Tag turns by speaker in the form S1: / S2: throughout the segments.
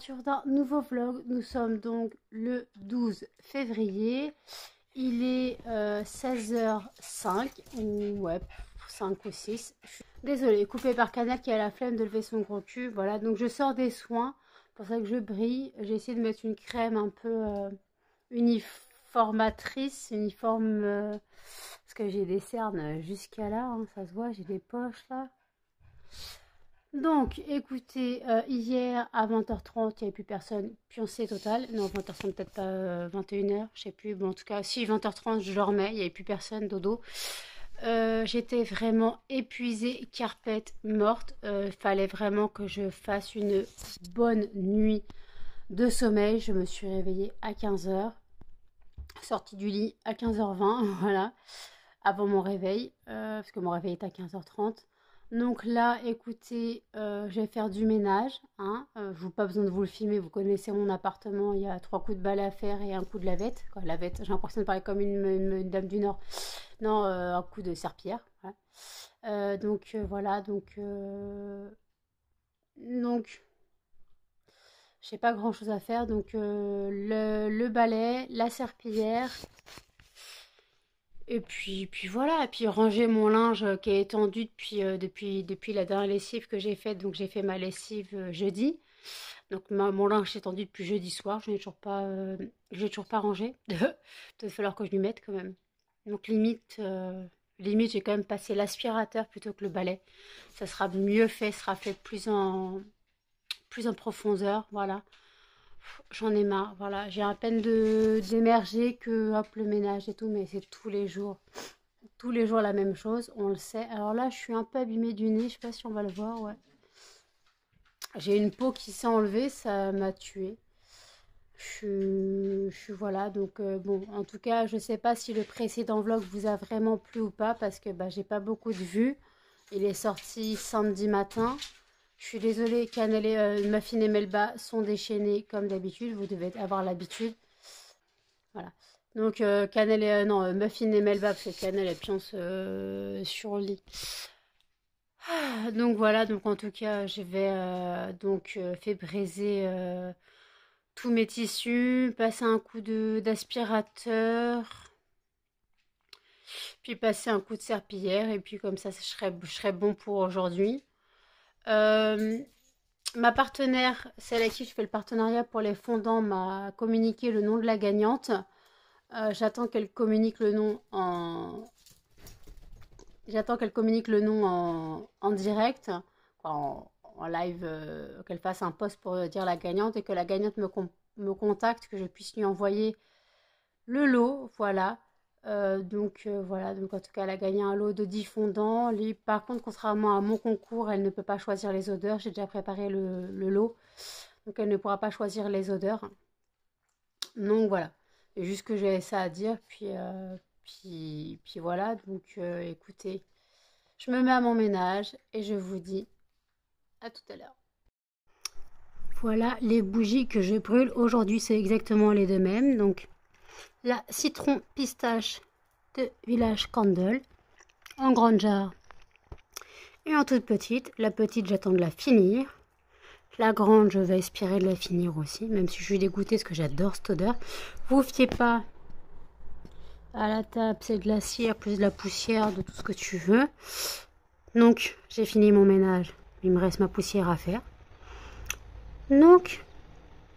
S1: l'ouverture d'un nouveau vlog. Nous sommes donc le 12 février. Il est 16h05 ou ouais, 5 ou 6. Désolée, coupé par Canal qui a la flemme de lever son gros cul. Voilà, donc je sors des soins. C'est pour ça que je brille. J'ai essayé de mettre une crème un peu uniformatrice, uniforme. Parce que j'ai des cernes jusqu'à là, hein, ça se voit, j'ai des poches là. Donc, écoutez, hier à 20h30, il n'y avait plus personne, pioncé total. Non, 20h30, peut-être pas 21h, je sais plus. Bon, en tout cas, si 20h30, je dormais, il n'y avait plus personne, dodo. J'étais vraiment épuisée, carpette, morte. Fallait vraiment que je fasse une bonne nuit de sommeil. Je me suis réveillée à 15h, sortie du lit à 15h20, voilà, avant mon réveil, parce que mon réveil est à 15h30. Donc là, écoutez, je vais faire du ménage. Hein. Je n'ai pas besoin de vous le filmer. Vous connaissez mon appartement. Il y a 3 coups de balai à faire et un coup de lavette. Quoi, lavette, j'ai l'impression de parler comme une dame du Nord. Non, un coup de serpillière. Voilà. Donc voilà. Donc j'ai pas grand chose à faire. Donc le balai, la serpillière. Et puis voilà, et puis ranger mon linge qui est étendu depuis la dernière lessive que j'ai faite. Donc j'ai fait ma lessive jeudi. Donc mon linge est étendu depuis jeudi soir. Je n'ai toujours pas rangé. Peut-être falloir que je lui mette quand même. Donc limite j'ai quand même passé l'aspirateur plutôt que le balai. Ça sera mieux fait, sera fait plus en profondeur, voilà. J'en ai marre, voilà. J'ai à peine d'émerger que hop le ménage et tout, mais c'est tous les jours la même chose, on le sait. Alors là, je suis un peu abîmée du nez, je sais pas si on va le voir, ouais. J'ai une peau qui s'est enlevée, ça m'a tuée. Je suis voilà, donc bon, en tout cas, je sais pas si le précédent vlog vous a vraiment plu ou pas, parce que bah, j'ai pas beaucoup de vues. Il est sorti samedi matin. Je suis désolée, Canel et Muffin et Melba sont déchaînés comme d'habitude, vous devez avoir l'habitude. Voilà. Donc Canel et non, Muffin et Melba, parce que Canel elle pionce sur le lit. Donc voilà, donc en tout cas, je vais fait braiser tous mes tissus, passer un coup d'aspirateur, puis passer un coup de serpillière, et puis comme ça, je serai bon pour aujourd'hui. Ma partenaire, celle à qui je fais le partenariat pour les fondants, m'a communiqué le nom de la gagnante. J'attends qu'elle communique le nom en direct, en live, qu'elle fasse un post pour dire la gagnante et que la gagnante me contacte, que je puisse lui envoyer le lot, voilà. Voilà, donc en tout cas elle a gagné un lot de 10 fondants. Lui, par contre, contrairement à mon concours, elle ne peut pas choisir les odeurs. J'ai déjà préparé le lot, donc elle ne pourra pas choisir les odeurs. Donc voilà, c'est juste que j'ai ça à dire, puis voilà, donc écoutez, je me mets à mon ménage et je vous dis à tout à l'heure. Voilà les bougies que je brûle aujourd'hui, c'est exactement les deux mêmes, donc la citron pistache de Village Candle en grande jarre et en toute petite. La petite, j'attends de la finir. La grande, je vais espérer de la finir aussi, même si je suis dégoûtée parce que j'adore cette odeur. Vous fiez pas à la table, c'est de la cire plus de la poussière, de tout ce que tu veux. Donc, j'ai fini mon ménage. Il me reste ma poussière à faire. Donc,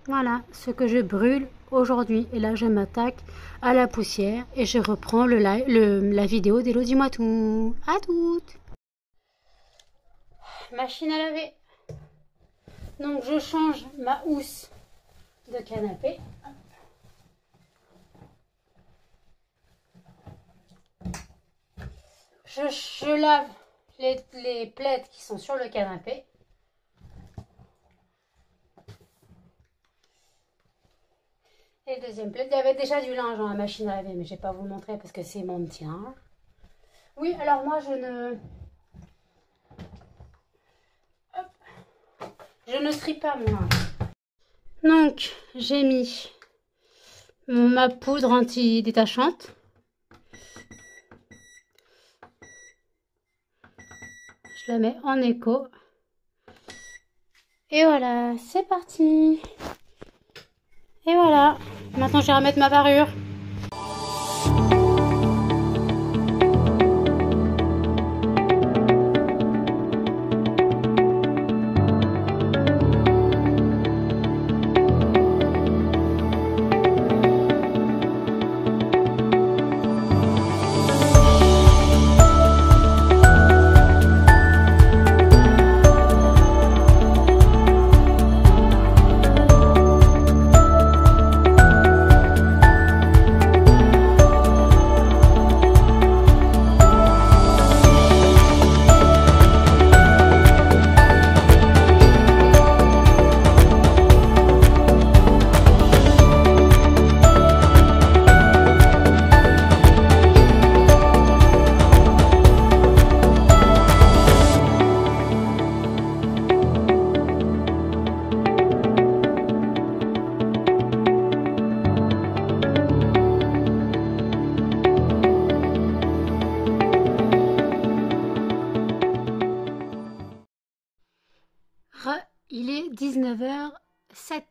S1: voilà ce que je brûle aujourd'hui. Et là, je m'attaque à la poussière et je reprends la vidéo d'Hello, dis-moi tout. À toutes. Machine à laver. Donc, je change ma housse de canapé. Je lave les plaids qui sont sur le canapé. Et le deuxième plaid, il y avait déjà du linge dans la machine à laver, mais je ne vais pas vous le montrer parce que c'est mon tien. Oui, alors moi je ne trie pas mon linge. Donc, j'ai mis ma poudre anti-détachante. Je la mets en écho. Et voilà, c'est parti. Et voilà, maintenant je vais remettre ma parure. Il est 19h07.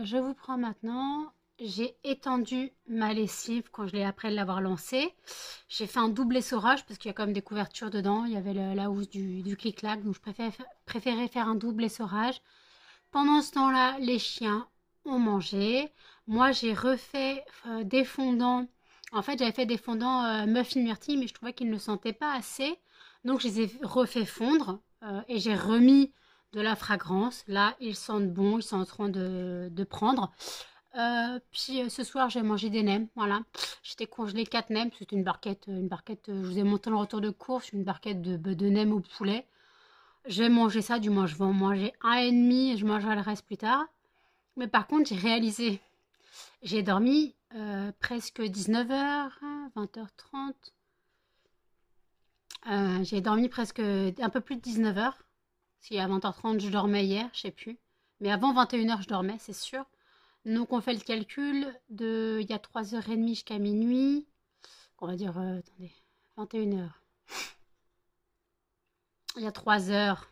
S1: Je vous prends maintenant. J'ai étendu ma lessive quand je l'ai après l'avoir lancée. J'ai fait un double essorage parce qu'il y a quand même des couvertures dedans. Il y avait la housse du clic-clac, donc je préférais faire un double essorage. Pendant ce temps-là, les chiens ont mangé. Moi, j'ai refait des fondants. En fait, j'avais fait des fondants muffin myrtille, mais je trouvais qu'ils ne sentaient pas assez. Donc, je les ai refait fondre et j'ai remis de la fragrance. Là, ils sentent bon, ils sont en train de prendre. Puis ce soir, j'ai mangé des nems. Voilà, j'étais congelé 4 nems. C'était une barquette. Je vous ai montré le retour de course, une barquette de nems au poulet. Je vais manger ça, du moins je vais en manger un et demi et je mangerai le reste plus tard. Mais par contre, j'ai réalisé, j'ai dormi presque 19h, 20h30. J'ai dormi presque un peu plus de 19h. Si à 20h30 je dormais hier, je sais plus. Mais avant 21h je dormais, c'est sûr. Donc on fait le calcul de il y a 3h30 jusqu'à minuit. On va dire, attendez, 21h. Il y a 3 heures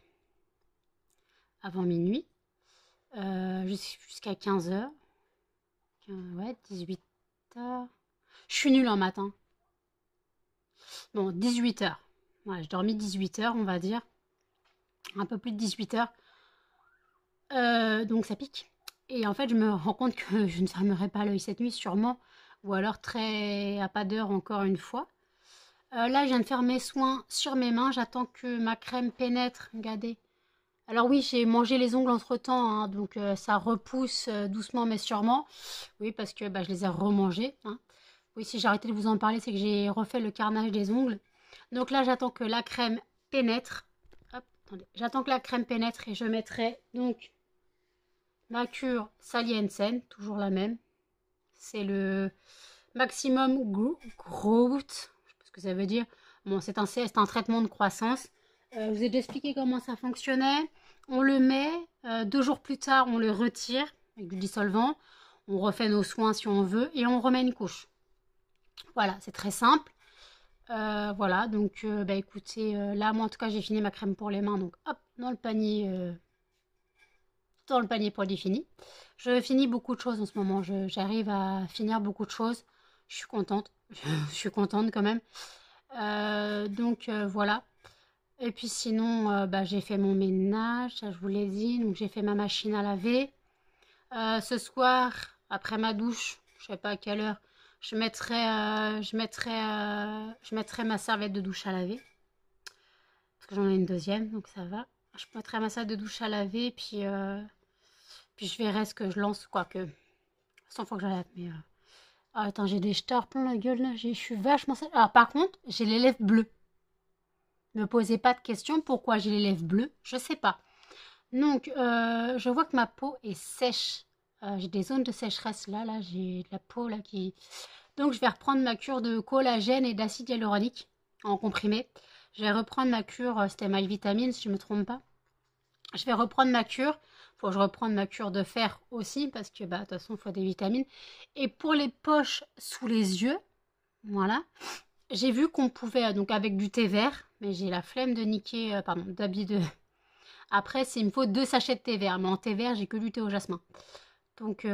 S1: avant minuit. Jusqu'à 15h. Ouais, 18h. Je suis nulle en matin. Bon, 18h. Ouais, je dormis 18h, on va dire. Un peu plus de 18h. Donc ça pique. Et en fait, je me rends compte que je ne fermerai pas l'œil cette nuit, sûrement. Ou alors très à pas d'heure encore une fois. Là, je viens de faire mes soins sur mes mains. J'attends que ma crème pénètre. Regardez. Alors oui, j'ai mangé les ongles entre-temps, hein, donc ça repousse doucement mais sûrement. Oui, parce que je les ai remangés. Hein. Oui, si j'ai arrêté de vous en parler, c'est que j'ai refait le carnage des ongles. Donc là, j'attends que la crème pénètre. Hop, attendez. J'attends que la crème pénètre et je mettrai donc ma cure Sally Hansen, toujours la même. C'est le Maximum Growth, je sais pas ce que ça veut dire. Bon, c'est un traitement de croissance. Je vous ai déjà expliqué comment ça fonctionnait. On le met, 2 jours plus tard, on le retire avec du dissolvant. On refait nos soins si on veut et on remet une couche. Voilà, c'est très simple. Voilà, donc écoutez, là, moi en tout cas, j'ai fini ma crème pour les mains. Donc hop, dans le panier pour le défini. Je finis beaucoup de choses en ce moment. J'arrive à finir beaucoup de choses. Je suis contente. Je suis contente quand même. Donc voilà. Et puis sinon, j'ai fait mon ménage, ça je vous l'ai dit. Donc j'ai fait ma machine à laver. Ce soir, après ma douche, je sais pas à quelle heure, je mettrai ma serviette de douche à laver. Parce que j'en ai une deuxième, donc ça va. Je mettrai ma serviette de douche à laver, puis je verrai ce que je lance, quoique. 100 fois que je la lave, mais... attends, j'ai des stars plein la gueule, là. Je suis vachement sale. Alors, par contre, j'ai les lèvres bleues. Ne me posez pas de questions. Pourquoi j'ai les lèvres bleues? Je sais pas. Donc, je vois que ma peau est sèche. J'ai des zones de sécheresse, là. Là, j'ai de la peau, là, qui... Donc, je vais reprendre ma cure de collagène et d'acide hyaluronique en comprimé. Je vais reprendre ma cure, c'était My Vitamine, si je ne me trompe pas. Je vais reprendre ma cure. Faut que je reprenne ma cure de fer aussi parce que de toute façon il faut des vitamines. Et pour les poches sous les yeux, voilà, j'ai vu qu'on pouvait donc avec du thé vert, mais j'ai la flemme de niquer, Après, s'il me faut 2 sachets de thé vert. Mais en thé vert, j'ai que du thé au jasmin. Donc,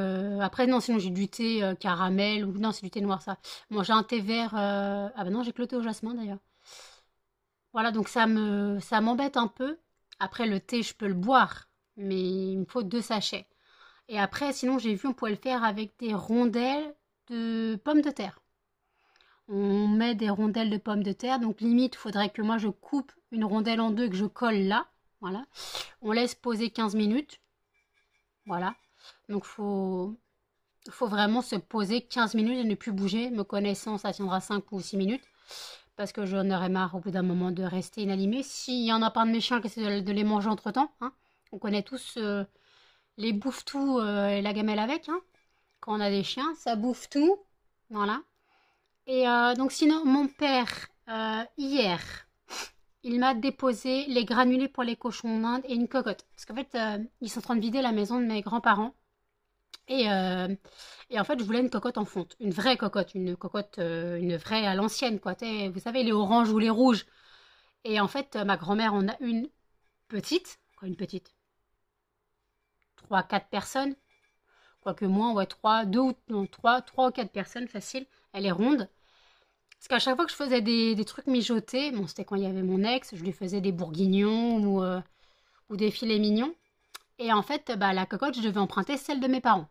S1: après, non, sinon j'ai du thé caramel. Ou non, c'est du thé noir, ça. Bon, j'ai un thé vert. Ah ben non, j'ai que le thé au jasmin, d'ailleurs. Voilà, donc ça m'embête un peu. Après, le thé, je peux le boire. Mais il me faut 2 sachets. Et après, sinon, j'ai vu, on pouvait le faire avec des rondelles de pommes de terre. On met des rondelles de pommes de terre. Donc, limite, il faudrait que moi, je coupe une rondelle en deux et que je colle là. Voilà. On laisse poser 15 minutes. Voilà. Donc, faut vraiment se poser 15 minutes et ne plus bouger. Me connaissant, ça tiendra 5 ou 6 minutes. Parce que j'en aurais marre au bout d'un moment de rester inanimé. S'il y en a pas un de mes chiens qui essaie de les manger entre-temps, hein. On connaît tous les bouffe-tout et la gamelle avec, hein. Quand on a des chiens, ça bouffe tout. Voilà. Et donc sinon, mon père, hier, il m'a déposé les granulés pour les cochons d'Inde et une cocotte. Parce qu'en fait, ils sont en train de vider la maison de mes grands-parents. Et, euh, et en fait, je voulais une cocotte en fonte. Une vraie cocotte. Une cocotte, une vraie à l'ancienne, quoi. Vous savez, les oranges ou les rouges. Et en fait, ma grand-mère en a une petite. Quoi, une petite? 3, 4 personnes. Quoique moins, ouais, 3, 2 ou non, 3 ou 4 personnes, facile. Elle est ronde. Parce qu'à chaque fois que je faisais des trucs mijotés, bon, c'était quand il y avait mon ex, je lui faisais des bourguignons ou des filets mignons. Et en fait, bah, la cocotte, je devais emprunter celle de mes parents.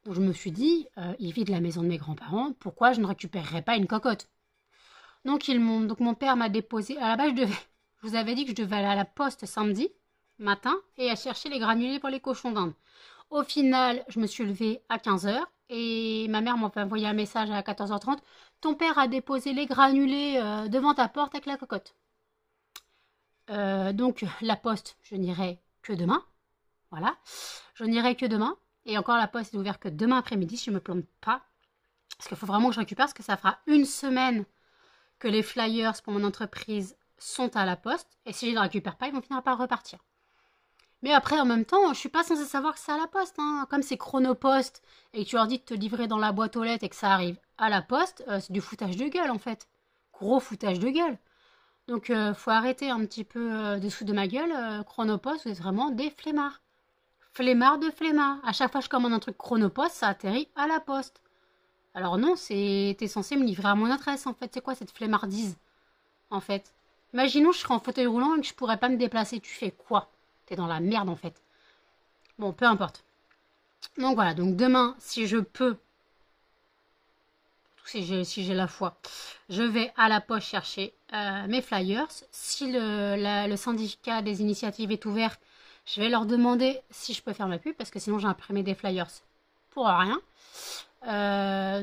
S1: Donc je me suis dit, ils vivent la maison de mes grands-parents, pourquoi je ne récupérerais pas une cocotte? Donc mon père m'a déposé. À la base, je vous avais dit que je devais aller à la poste samedi matin et à chercher les granulés pour les cochons d'Inde. Au final, je me suis levée à 15 heures et ma mère m'a envoyé un message à 14h30. Ton père a déposé les granulés devant ta porte avec la cocotte. Donc la poste, je n'irai que demain. Voilà. Je n'irai que demain. Et encore, la poste est ouverte que demain après-midi, si je ne me plante pas. Parce qu'il faut vraiment que je récupère, parce que ça fera une semaine que les flyers pour mon entreprise sont à la poste. Et si je ne les récupère pas, ils vont finir par repartir. Mais après, en même temps, je suis pas censée savoir que c'est à la poste, hein. Comme c'est chronopost et que tu leur dis de te livrer dans la boîte aux lettres et que ça arrive à la poste, c'est du foutage de gueule en fait. Gros foutage de gueule. Donc faut arrêter un petit peu dessous de ma gueule. Chronopost, vous êtes vraiment des flemmards. Flemmards de flemmards. À chaque fois que je commande un truc chronopost, ça atterrit à la poste. Alors non, t'es censé me livrer à mon adresse en fait. C'est quoi cette flemmardise en fait? Imaginons je serais en fauteuil roulant et que je pourrais pas me déplacer. Tu fais quoi? T'es dans la merde en fait. Bon, peu importe. Donc voilà, donc demain, si je peux, si j'ai la foi, je vais à la poste chercher mes flyers. Si le syndicat des initiatives est ouvert, je vais leur demander si je peux faire ma pub, parce que sinon j'ai imprimé des flyers pour rien.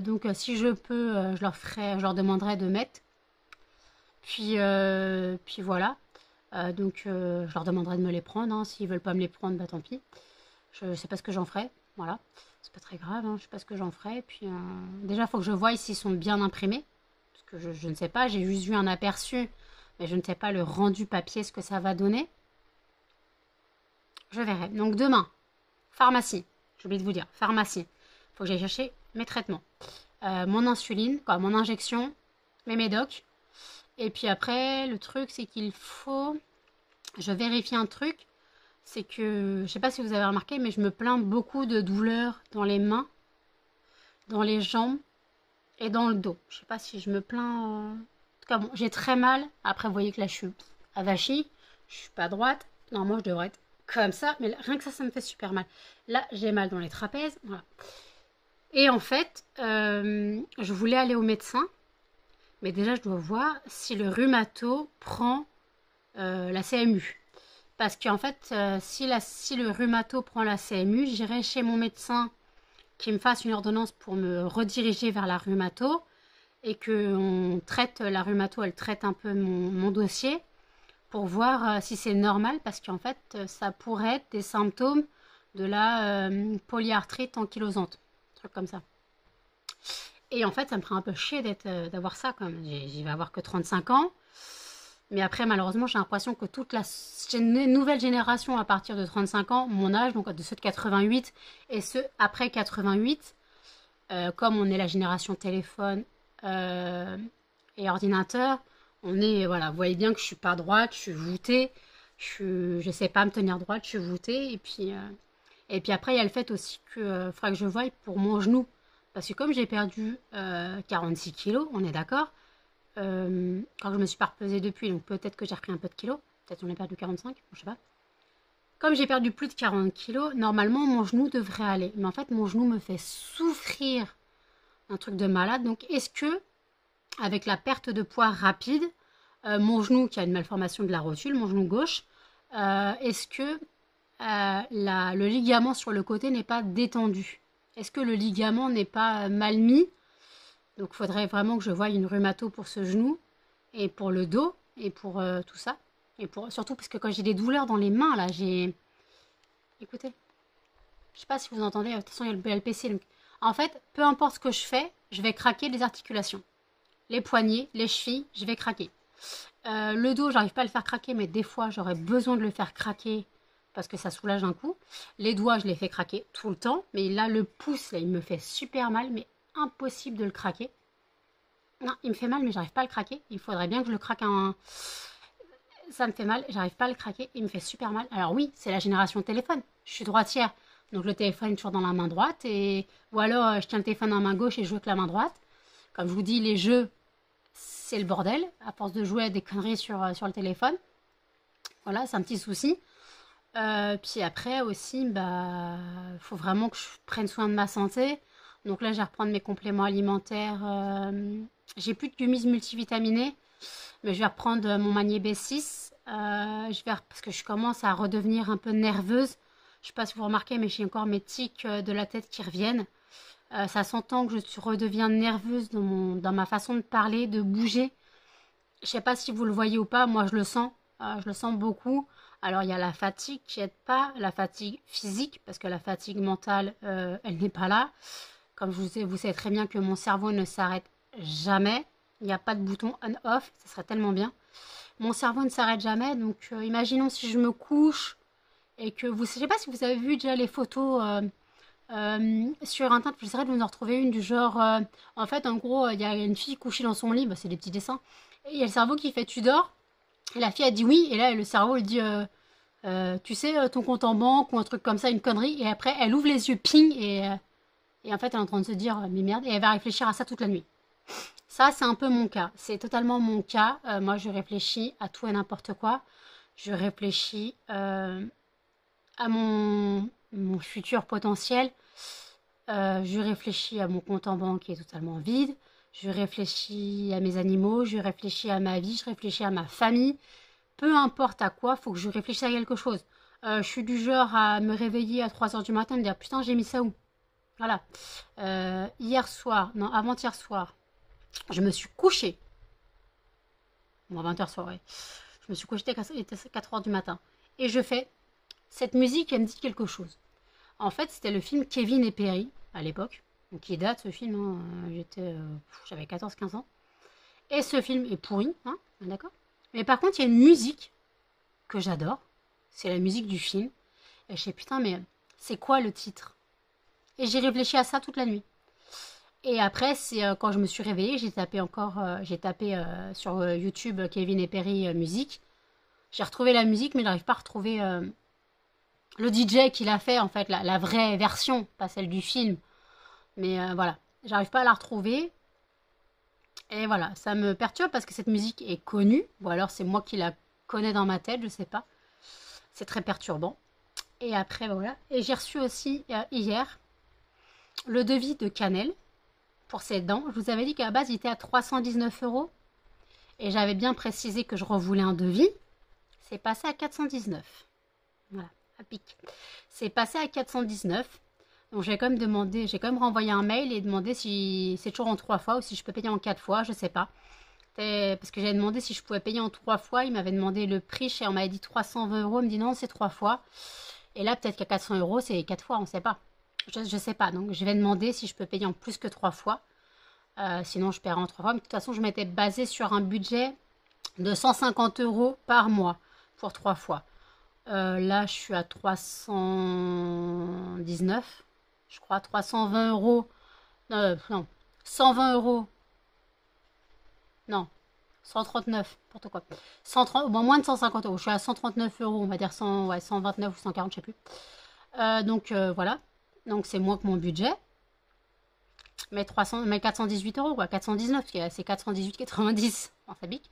S1: Donc si je peux, je leur demanderai de mettre. Puis voilà. Donc je leur demanderai de me les prendre, hein. S'ils veulent pas me les prendre, bah tant pis. Je sais pas ce que j'en ferai. Voilà. C'est pas très grave, hein. Je sais pas ce que j'en ferai. Puis déjà, il faut que je voie s'ils sont bien imprimés. Parce que je ne sais pas, j'ai juste vu un aperçu. Mais je ne sais pas le rendu papier, ce que ça va donner. Je verrai. Donc demain, pharmacie. J'ai oublié de vous dire, pharmacie. Il faut que j'aille chercher mes traitements. Mon insuline, quoi, mon injection, mes médocs. Et puis après, le truc, c'est qu'il faut... Je vérifie un truc. C'est que, je sais pas si vous avez remarqué, mais je me plains beaucoup de douleurs dans les mains, dans les jambes et dans le dos. Je sais pas si je me plains... En tout cas, bon, j'ai très mal. Après, vous voyez que là, je suis avachie. Je suis pas droite. Normalement, je devrais être comme ça. Mais rien que ça me fait super mal. Là, j'ai mal dans les trapèzes. Voilà. Et en fait, je voulais aller au médecin. Mais déjà, je dois voir si le rhumato prend la CMU. Parce qu'en fait, si le rhumato prend la CMU, j'irai chez mon médecin qui me fasse une ordonnance pour me rediriger vers la rhumato et qu'on traite la rhumato, elle traite un peu mon dossier pour voir si c'est normal parce qu'en fait, ça pourrait être des symptômes de la polyarthrite ankylosante, un truc comme ça. Et en fait, ça me ferait un peu chier d'avoir ça quand même. J'y vais avoir que 35 ans. Mais après, malheureusement, j'ai l'impression que toute la nouvelle génération à partir de 35 ans, mon âge, donc de ceux de 88 et ceux après 88, comme on est la génération téléphone et ordinateur, on est, voilà, vous voyez bien que je suis pas droite, je suis voûtée. Je sais pas me tenir droite, je suis voûtée. Et puis après, il y a le fait aussi que faudra que je voie pour mon genou. Parce que comme j'ai perdu 46 kilos, on est d'accord, quand je me suis pas repesée depuis, donc peut-être que j'ai repris un peu de kilos, peut-être j'en ai perdu 45, je sais pas. Comme j'ai perdu plus de 40 kilos, normalement mon genou devrait aller. Mais en fait, mon genou me fait souffrir un truc de malade. Donc est-ce que, avec la perte de poids rapide, mon genou qui a une malformation de la rotule, mon genou gauche, est-ce que le ligament sur le côté n'est pas détendu? Est-ce que le ligament n'est pas mal mis? Donc il faudrait vraiment que je voie une rhumato pour ce genou et pour le dos et pour tout ça. Et pour, surtout parce que quand j'ai des douleurs dans les mains, là, j'ai... Écoutez, je sais pas si vous entendez, de toute façon il y a le BLPC. Donc... En fait, peu importe ce que je fais, je vais craquer les articulations. Les poignets, les chevilles, je vais craquer. Le dos, j'arrive pas à le faire craquer, mais des fois, j'aurais besoin de le faire craquer parce que ça soulage un coup. Les doigts, je les fais craquer tout le temps, mais là, le pouce, là, il me fait super mal, mais impossible de le craquer. Non, il me fait mal, mais j'arrive pas à le craquer. Il faudrait bien que je le craque un... Ça me fait mal, j'arrive pas à le craquer, il me fait super mal. Alors oui, c'est la génération téléphone. Je suis droitière, donc le téléphone est toujours dans la main droite, ou alors je tiens le téléphone dans la main gauche et je joue avec la main droite. Comme je vous dis, les jeux, c'est le bordel, à force de jouer à des conneries sur le téléphone. Voilà, c'est un petit souci. Puis après aussi, bah, faut vraiment que je prenne soin de ma santé. Donc là, je vais reprendre mes compléments alimentaires. J'ai plus de gummies multivitaminées, mais je vais reprendre mon Magné B6. Parce que je commence à redevenir un peu nerveuse. Je sais pas si vous remarquez, mais j'ai encore mes tics de la tête qui reviennent. Ça s'entend que je redeviens nerveuse dans ma façon de parler, de bouger. Je sais pas si vous le voyez ou pas, moi je le sens beaucoup. Alors il y a la fatigue qui aide pas, la fatigue physique, parce que la fatigue mentale, elle n'est pas là. Comme vous savez très bien que mon cerveau ne s'arrête jamais. Il n'y a pas de bouton on-off, ça serait tellement bien. Mon cerveau ne s'arrête jamais, donc imaginons si je me couche et que je sais pas si vous avez vu déjà les photos sur internet, j'essaierai de vous en retrouver une du genre, en fait, en gros, il y a une fille couchée dans son lit, bah, c'est des petits dessins, et il y a le cerveau qui fait tu dors, et la fille a dit oui, et là le cerveau il dit tu sais ton compte en banque ou un truc comme ça, une connerie, et après elle ouvre les yeux, ping, et en fait elle est en train de se dire mais merde, et elle va réfléchir à ça toute la nuit. Ça c'est un peu mon cas, c'est totalement mon cas. Moi je réfléchis à tout et n'importe quoi, je réfléchis à mon futur potentiel. Je réfléchis à mon compte en banque qui est totalement vide. Je réfléchis à mes animaux, je réfléchis à ma vie, je réfléchis à ma famille. Peu importe à quoi, il faut que je réfléchisse à quelque chose. Je suis du genre à me réveiller à 3 heures du matin et me dire putain, j'ai mis ça où? Voilà. Hier soir, non, avant-hier soir, je me suis couchée. Bon, 20 h soir, ouais. Je me suis couchée, il était 4 heures du matin. Et je fais cette musique, elle me dit quelque chose. En fait, c'était le film Kevin et Perry, à l'époque. Donc, qui date ce film, hein. J'avais 14-15 ans. Et ce film est pourri, hein, d'accord. Mais par contre, il y a une musique que j'adore. C'est la musique du film. Et je sais, putain, mais c'est quoi le titre? Et j'ai réfléchi à ça toute la nuit. Et après, c'est quand je me suis réveillée, j'ai tapé sur YouTube Kevin et Perry musique. J'ai retrouvé la musique, mais je n'arrive pas à retrouver le DJ qu'il a fait, en fait, la vraie version, pas celle du film. Mais voilà, j'arrive pas à la retrouver. Et voilà, ça me perturbe parce que cette musique est connue. Ou alors c'est moi qui la connais dans ma tête, je sais pas. C'est très perturbant. Et après, voilà. Et j'ai reçu aussi hier le devis de Cannelle pour ses dents. Je vous avais dit qu'à la base, il était à 319 euros. Et j'avais bien précisé que je revoulais un devis. C'est passé à 419. Voilà, à pic. C'est passé à 419. Donc j'ai quand même renvoyé un mail et demandé si c'est toujours en 3 fois ou si je peux payer en 4 fois, je sais pas. Parce que j'avais demandé si je pouvais payer en 3 fois, il m'avait demandé le prix, on m'avait dit 320 euros, il me dit non, c'est 3 fois. Et là, peut-être qu'à 400 euros, c'est 4 fois, on ne sait pas. Je sais pas, donc je vais demander si je peux payer en plus que 3 fois. Sinon, je paierai en 3 fois. Mais de toute façon, je m'étais basée sur un budget de 150 euros par mois pour 3 fois. Là, je suis à 319, je crois, 320 euros. Non, 120 euros. Non, 139, n'importe quoi. 130, bon, moins de 150 euros. Je suis à 139 euros, on va dire 100, ouais, 129 ou 140, je sais plus. Voilà. Donc c'est moins que mon budget. Mais 418 euros, quoi. 419, parce que c'est 418,90 en fabrique.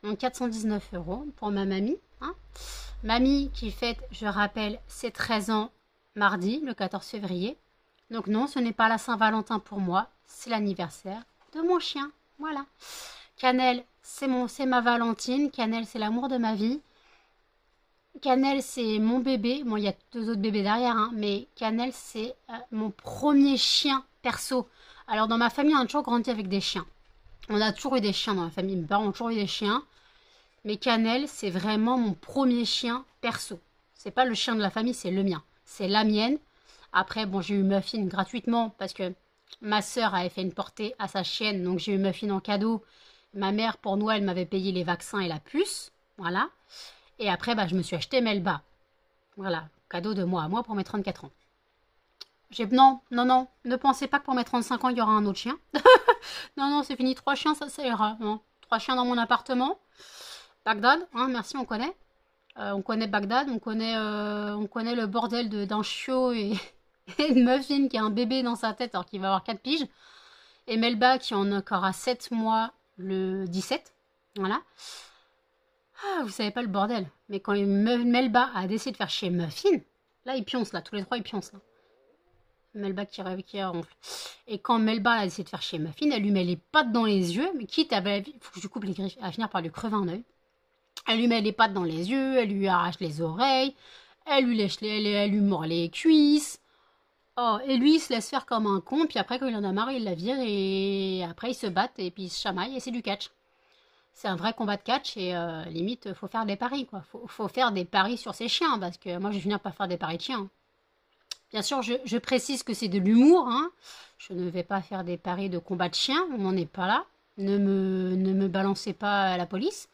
S1: Donc 419 euros pour ma mamie. Hein. Mamie qui fête, je rappelle, ses 13 ans mardi, le 14 février. Donc non, ce n'est pas la Saint-Valentin pour moi, c'est l'anniversaire de mon chien. Voilà. Cannelle, c'est ma Valentine. Cannelle, c'est l'amour de ma vie. Cannelle, c'est mon bébé. Bon, il y a 2 autres bébés derrière, hein, mais Cannelle, c'est mon premier chien perso. Alors, dans ma famille, on a toujours grandi avec des chiens. On a toujours eu des chiens dans la famille. Mes parents ont toujours eu des chiens. Mais Cannelle, c'est vraiment mon premier chien perso. C'est pas le chien de la famille, c'est le mien. C'est la mienne. Après, bon, j'ai eu Muffin gratuitement parce que ma sœur avait fait une portée à sa chienne. Donc, j'ai eu Muffin en cadeau. Ma mère, pour Noël, m'avait payé les vaccins et la puce. Voilà. Et après, je me suis acheté Melba. Voilà. Cadeau de moi à moi pour mes 34 ans. Non, ne pensez pas que pour mes 35 ans, il y aura un autre chien. Non, c'est fini. 3 chiens, ça ira. Non. 3 chiens dans mon appartement. Bagdad, hein, merci, on connaît. On connaît Bagdad, on connaît le bordel d'un chiot et de Muffin qui a un bébé dans sa tête alors qu'il va avoir 4 piges. Et Melba qui en a encore à 7 mois le 17. Voilà. Ah, vous savez pas le bordel. Mais quand Melba a décidé de faire chier Muffin, là, ils pioncent, là. Tous les 3, ils pioncent, là. Melba qui ronfle. Et quand Melba a décidé de faire chier Muffin, elle lui met les pattes dans les yeux. Mais quitte à... Il faut que je lui coupe les griffes. À finir par lui crever un œil. Elle lui met les pattes dans les yeux. Elle lui arrache les oreilles. Elle lui mord les cuisses. Oh, et lui, il se laisse faire comme un con. Puis après, quand il en a marre, il la vire. Et après, ils se battent. Et puis, ils se chamaillent. Et c'est du catch. C'est un vrai combat de catch et limite, faut faire des paris, quoi. Faut faire des paris sur ces chiens, parce que moi, je vais finir par faire des paris de chiens. Bien sûr, je précise que c'est de l'humour, hein. Je ne vais pas faire des paris de combat de chiens, on n'en est pas là. Ne me balancez pas à la police.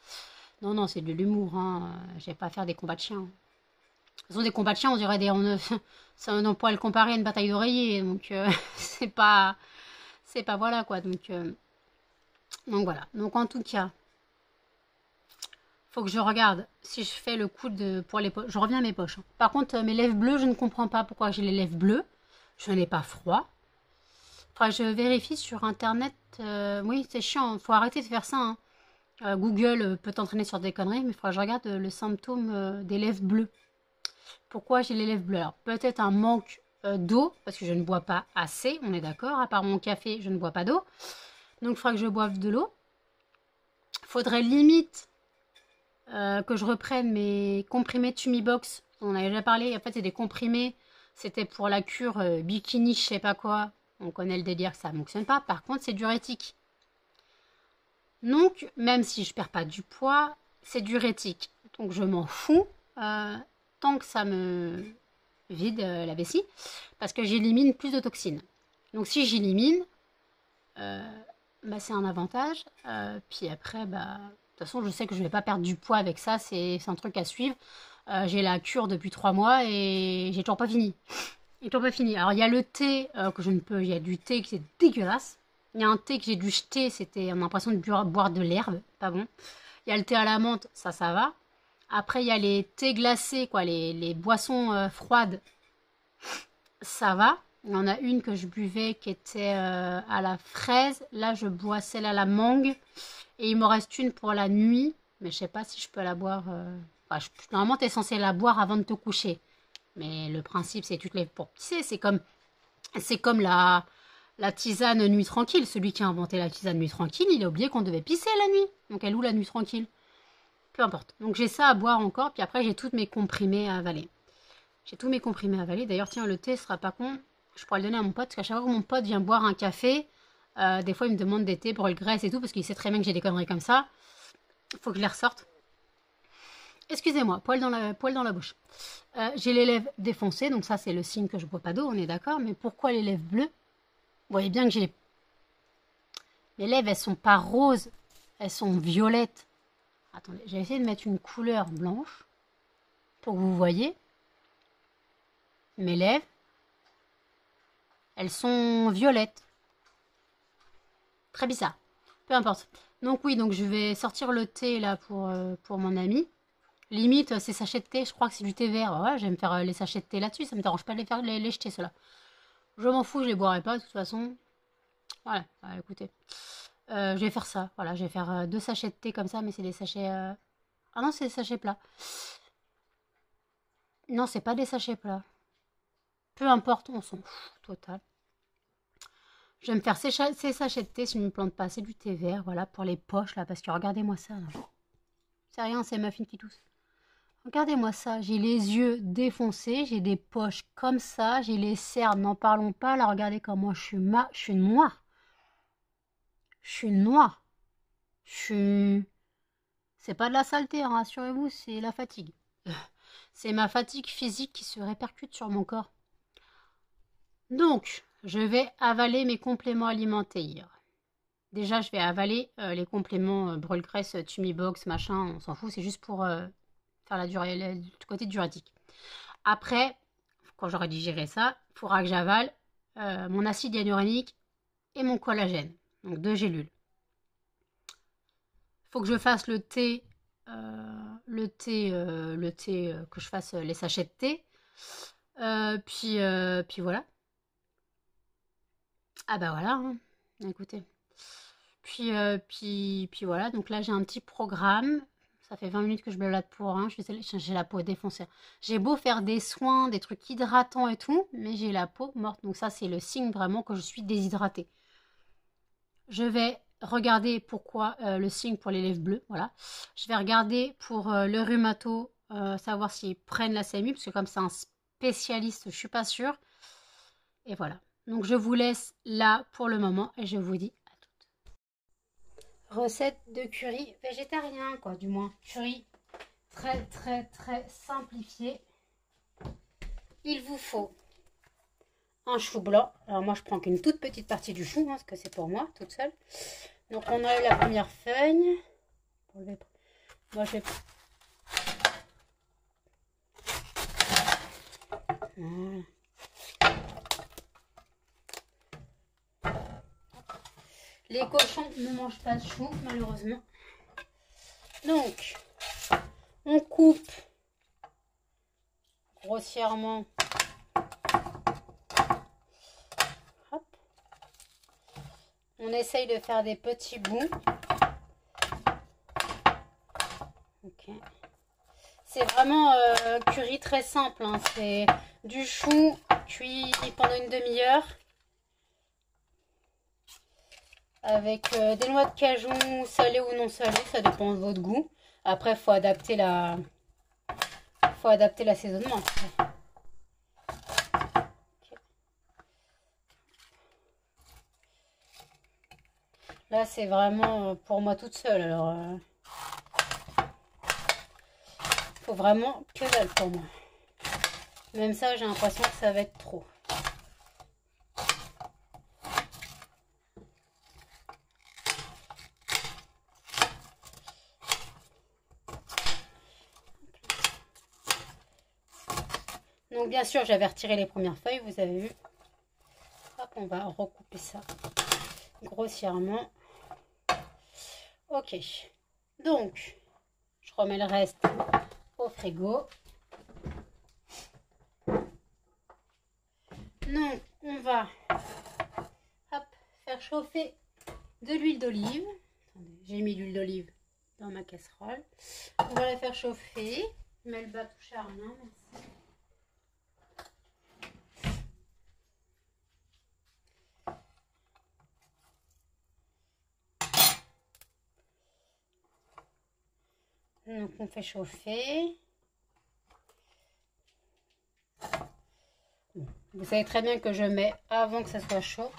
S1: Non, c'est de l'humour, hein. Je vais pas faire des combats de chiens. De toute façon, des combats de chiens, on dirait on pourrait le comparer à une bataille d'oreillers, donc c'est pas voilà, quoi. Donc voilà. Donc en tout cas... Faut que je regarde si je fais le coup pour les poches. Je reviens à mes poches. Par contre, mes lèvres bleues, je ne comprends pas pourquoi j'ai les lèvres bleues. Je n'ai pas froid. Enfin, je vérifie sur Internet. Oui, c'est chiant. Faut arrêter de faire ça. Hein. Google peut t'entraîner sur des conneries, mais il faudra que je regarde le symptôme des lèvres bleues. Pourquoi j'ai les lèvres bleues? Alors, peut-être un manque d'eau, parce que je ne bois pas assez, on est d'accord. À part mon café, je ne bois pas d'eau. Donc, il faudra que je boive de l'eau. Faudrait limite... que je reprenne mes comprimés Tumibox. On en avait déjà parlé. En fait, c'est des comprimés. C'était pour la cure bikini, je sais pas quoi. On connaît le délire que ça ne fonctionne pas. Par contre, c'est diurétique. Donc, même si je perds pas du poids, c'est diurétique. Donc, je m'en fous tant que ça me vide la vessie. Parce que j'élimine plus de toxines. Donc, si j'élimine, c'est un avantage. Puis après, de toute façon, je sais que je ne vais pas perdre du poids avec ça. C'est un truc à suivre. J'ai la cure depuis 3 mois et j'ai toujours pas fini. Alors, il y a le thé que je ne peux... Il y a du thé qui est dégueulasse. Il y a un thé que j'ai dû jeter. C'était... On a l'impression de boire de l'herbe. Pas bon. Il y a le thé à la menthe. Ça va. Après, il y a les thés glacés, quoi. Les boissons froides. Ça va. Il y en a une que je buvais qui était à la fraise. Là, je bois celle à la mangue. Et il me reste une pour la nuit, mais je sais pas si je peux la boire. Normalement, tu es censé la boire avant de te coucher. Mais le principe, c'est que tu te lèves pour pisser. C'est comme la tisane nuit tranquille. Celui qui a inventé la tisane nuit tranquille, il a oublié qu'on devait pisser la nuit. Donc elle est où la nuit tranquille? Peu importe. Donc j'ai ça à boire encore, puis après j'ai tous mes comprimés à avaler. D'ailleurs, tiens, le thé sera pas con. Je pourrais le donner à mon pote, parce qu'à chaque fois que mon pote vient boire un café... des fois, il me demande des thés pour le graisse et tout, parce qu'il sait très bien que j'ai des conneries comme ça. Faut que je les ressorte. Excusez-moi, poil dans la bouche. J'ai les lèvres défoncées, donc ça, c'est le signe que je bois pas d'eau, on est d'accord. Mais pourquoi les lèvres bleues? Vous voyez bien que j'ai... Mes lèvres, elles sont pas roses, elles sont violettes. Attendez, j'ai essayé de mettre une couleur blanche pour que vous voyez. Mes lèvres, elles sont violettes. Très bizarre. Peu importe. Donc oui, donc je vais sortir le thé là pour mon ami. Limite, ces sachets de thé, je crois que c'est du thé vert. Ouais, je vais me faire les sachets de thé là-dessus, ça me dérange pas de les faire les jeter ceux-là. Je m'en fous, je les boirai pas de toute façon. Voilà, écoutez. Je vais faire ça, voilà, je vais faire 2 sachets de thé comme ça, mais c'est des sachets... Ah non, c'est des sachets plats. Non, c'est pas des sachets plats. Peu importe, on s'en fout, total. Je vais me faire ces sachets de thé si je ne me plante pas. C'est du thé vert, voilà, pour les poches, là, parce que regardez-moi ça, là. C'est rien, c'est ma fine qui tousse. Regardez-moi ça, j'ai les yeux défoncés, j'ai des poches comme ça, j'ai les cernes, n'en parlons pas, là, regardez comment je suis noire. Je suis noire. Je suis... C'est pas de la saleté, hein, rassurez-vous, c'est la fatigue. C'est ma fatigue physique qui se répercute sur mon corps. Donc, je vais avaler mes compléments alimentaires. Déjà, je vais avaler les compléments brûle-graisse, Tumibox, machin, on s'en fout, c'est juste pour faire la durée, le côté diurétique. Après, quand j'aurai digéré ça, il faudra que j'avale mon acide hyaluronique et mon collagène, donc 2 gélules. Il faut que je fasse le thé, que je fasse les sachets de thé. Puis voilà. Ah bah voilà, hein. Écoutez. Puis voilà, donc là j'ai un petit programme. Ça fait 20 minutes que je blabate pour rien. J'ai la peau défoncée. J'ai beau faire des soins, des trucs hydratants et tout, mais j'ai la peau morte. Donc ça c'est le signe vraiment que je suis déshydratée. Je vais regarder pourquoi le signe pour les lèvres bleues, voilà. Je vais regarder pour le rhumato, savoir s'ils prennent la CMU, parce que comme c'est un spécialiste, je suis pas sûre. Et voilà. Donc je vous laisse là pour le moment et je vous dis à toutes. Recette de curry végétarien, quoi, du moins. Curry très très très simplifié. Il vous faut un chou blanc. Alors moi je prends qu'une toute petite partie du chou, hein, parce que c'est pour moi, toute seule. Donc on a la première feuille. Moi je vais... Voilà. Les cochons ne mangent pas de chou, malheureusement. Donc, on coupe grossièrement. Hop. On essaye de faire des petits bouts. Ok. C'est vraiment curry très simple, hein. C'est du chou cuit pendant une demi-heure. Avec des noix de cajou salées ou non salées, ça dépend de votre goût. Après, il faut adapter l'assaisonnement. Okay. Là, c'est vraiment pour moi toute seule. Alors, faut vraiment que dalle pour moi. Même ça, j'ai l'impression que ça va être trop. Donc bien sûr, j'avais retiré les premières feuilles, vous avez vu. Hop, on va recouper ça grossièrement. Ok. Donc, je remets le reste au frigo. Donc, on va faire chauffer de l'huile d'olive. J'ai mis l'huile d'olive dans ma casserole. On va la faire chauffer. Mais elle va toucher à rien, merci. Donc on fait chauffer. Vous savez très bien que je mets avant que ça soit chaud.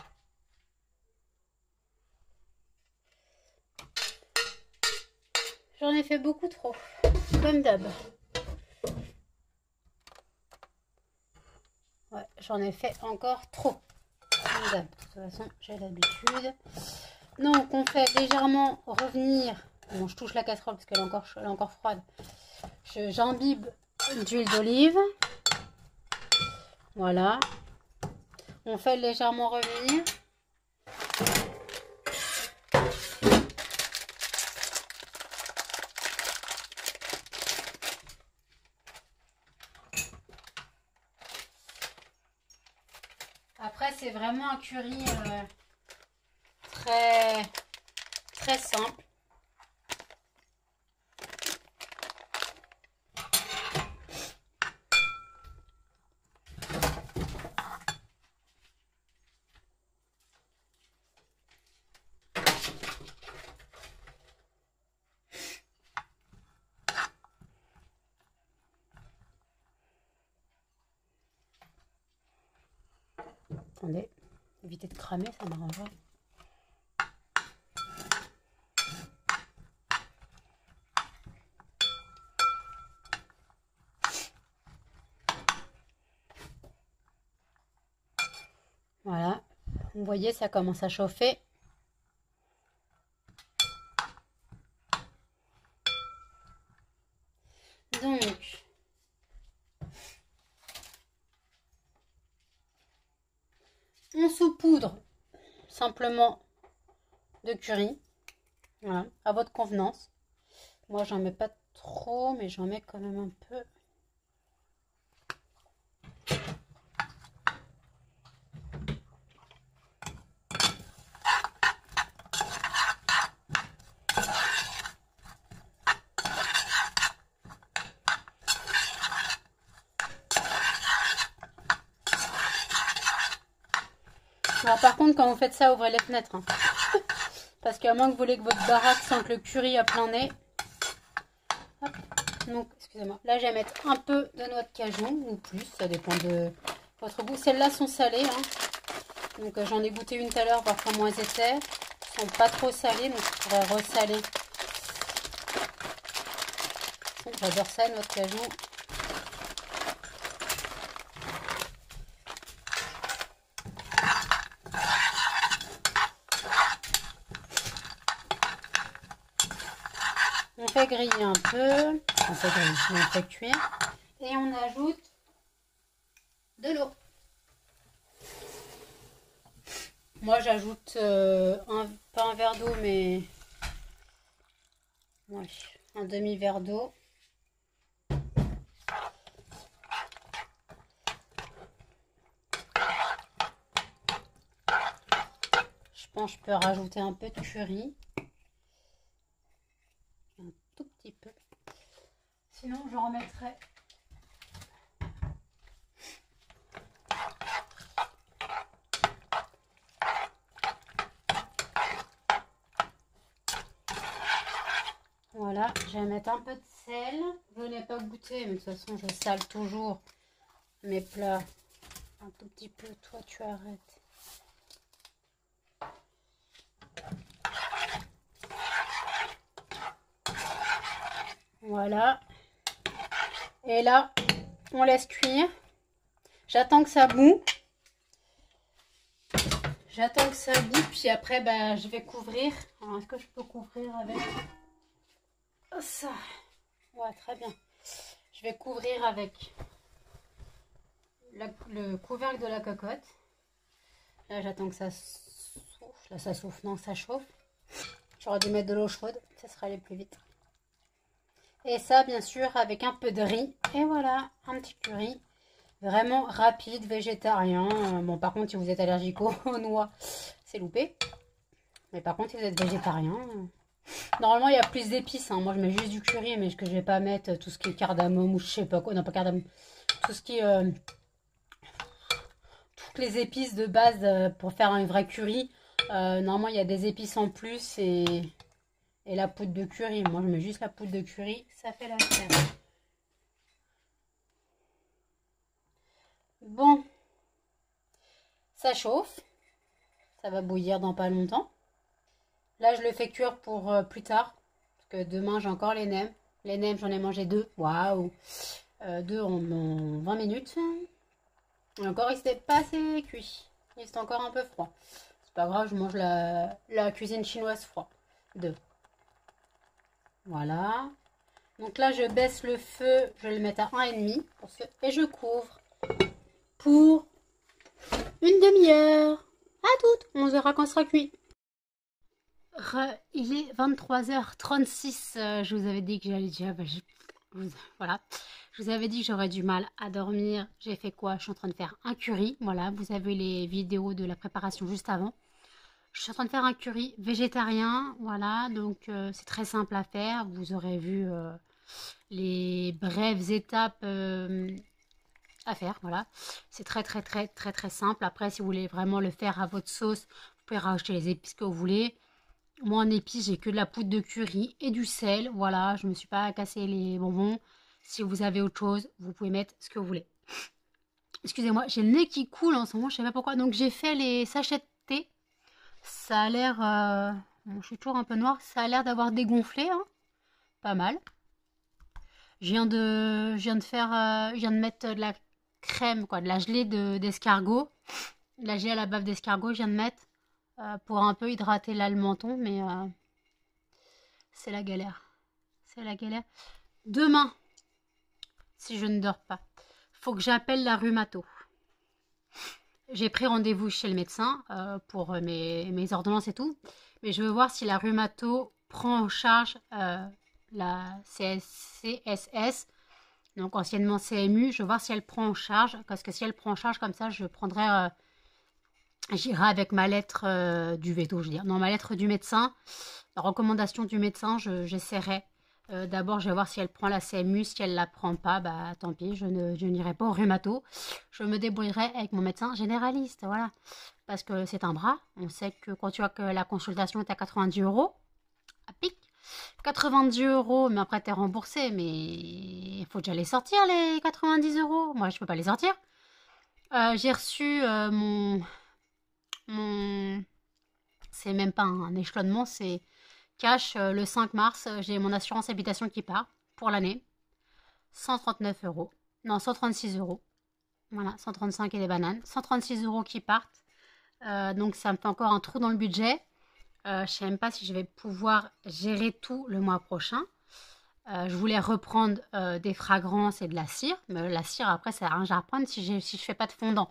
S1: J'en ai fait beaucoup trop, comme d'hab. Ouais, j'en ai fait encore trop, comme d'hab. De toute façon, j'ai l'habitude. Donc on fait légèrement revenir. Bon, je touche la casserole parce qu'elle est encore froide. J'imbibe d'huile d'olive. Voilà. On fait légèrement revenir. c'est vraiment un curry très, très simple. Attendez, évitez de cramer, ça m'arrangerait. Voilà, vous voyez, ça commence à chauffer. Donc, on saupoudre simplement de curry, voilà, à votre convenance. Moi, j'en mets pas trop, mais j'en mets quand même un peu. Alors, par contre, quand vous faites ça, ouvrez les fenêtres. Hein. Parce qu'à moins que vous voulez que votre baraque sente le curry à plein nez. Hop. Donc, excusez-moi. Là, je vais mettre un peu de noix de cajou ou plus. Ça dépend de votre goût. Celles-là sont salées. Hein. Donc, j'en ai goûté une tout à l'heure, voir comment elles étaient. Elles sont pas trop salées, donc je pourrais ressaler. J'adore ça, noix de cajou. On fait griller un peu, on fait cuire et on ajoute de l'eau. Moi j'ajoute pas un verre d'eau mais ouais, un demi-verre d'eau. Je pense que je peux rajouter un peu de curry. Un tout petit peu. Sinon, je remettrai. Voilà, je vais mettre un peu de sel. Je n'ai pas goûté, mais de toute façon, je sale toujours mes plats. Un tout petit peu, toi, tu arrêtes. Voilà. Et là, on laisse cuire. J'attends que ça bout. J'attends que ça bout. Puis après, bah, je vais couvrir. Alors, est-ce que je peux couvrir avec ça? Ouais, très bien. Je vais couvrir avec le couvercle de la cocotte. Là, j'attends que ça souffle. Là, ça souffle. Non, ça chauffe. J'aurais dû mettre de l'eau chaude. Ça sera aller plus vite. Et ça, bien sûr, avec un peu de riz. Et voilà, un petit curry. Vraiment rapide, végétarien. Bon, par contre, si vous êtes allergique aux noix, c'est loupé. Mais par contre, si vous êtes végétarien... Normalement, il y a plus d'épices. Hein. Moi, je mets juste du curry, mais que je vais pas mettre tout ce qui est cardamome ou je sais pas quoi. Non, pas cardamome. Tout ce qui est... toutes les épices de base pour faire un vrai curry. Normalement, il y a des épices en plus et la poudre de curry. Moi, je mets juste la poudre de curry. Ça fait l'affaire. Bon. Ça chauffe. Ça va bouillir dans pas longtemps. Là, je le fais cuire pour plus tard. Parce que demain, j'ai encore les nems. Les nems, j'en ai mangé 2. Waouh. 2 en 20 minutes. Et encore, il s'était pas assez cuit. Il est encore un peu froid. C'est pas grave, je mange la cuisine chinoise froid. 2. Voilà. Donc là, je baisse le feu. Je vais le mettre à 1,5. Et je couvre pour une demi-heure. À toutes. On verra quand ce sera cuit. Il est 23h36. Je vous avais dit que j'allais déjà... Voilà. Je vous avais dit que j'aurais du mal à dormir. J'ai fait quoi? Je suis en train de faire un curry. Voilà, vous avez les vidéos de la préparation juste avant. Je suis en train de faire un curry végétarien. Voilà, donc c'est très simple à faire. Vous aurez vu les brèves étapes à faire. Voilà, c'est très simple. Après, si vous voulez vraiment le faire à votre sauce, vous pouvez rajouter les épices que vous voulez. Moi, en épices, j'ai que de la poudre de curry et du sel. Voilà, je ne me suis pas cassé les bonbons. Si vous avez autre chose, vous pouvez mettre ce que vous voulez. Excusez-moi, j'ai le nez qui coule en ce moment, je ne sais pas pourquoi. Donc, j'ai fait les sachets de thé. Ça a l'air... bon, je suis toujours un peu noire. Ça a l'air d'avoir dégonflé, hein. Pas mal. Je viens de mettre de la crème, quoi, de la gelée d'escargot. De la gelée à la bave d'escargot, je viens de mettre pour un peu hydrater là le menton, mais c'est la galère. C'est la galère. Demain, si je ne dors pas, faut que j'appelle la rhumato. J'ai pris rendez-vous chez le médecin pour mes ordonnances et tout, mais je veux voir si la rhumato prend en charge la CSS, donc anciennement CMU. Je veux voir si elle prend en charge, parce que si elle prend en charge comme ça, j'irai avec ma lettre du veto, je veux dire. Non, ma lettre du médecin, la recommandation du médecin, j'essaierai. D'abord, je vais voir si elle prend la CMU. Si elle ne la prend pas, bah tant pis, je n'irai pas au rhumato. Je me débrouillerai avec mon médecin généraliste, voilà. Parce que c'est un bras. On sait que quand tu vois que la consultation est à 90 euros, à pic, 90 euros, mais après tu es remboursé. Mais il faut déjà les sortir, les 90 euros. Moi, je ne peux pas les sortir. J'ai reçu mon... C'est même pas un échelonnement, c'est cash le 5 mars. J'ai mon assurance habitation qui part pour l'année. 139 euros. Non, 136 euros. Voilà, 135 et des bananes. 136 euros qui partent. Donc ça me fait encore un trou dans le budget. Je ne sais même pas si je vais pouvoir gérer tout le mois prochain. Je voulais reprendre des fragrances et de la cire. Mais la cire, après, ça sert à rien à reprendre si je ne fais pas de fondant.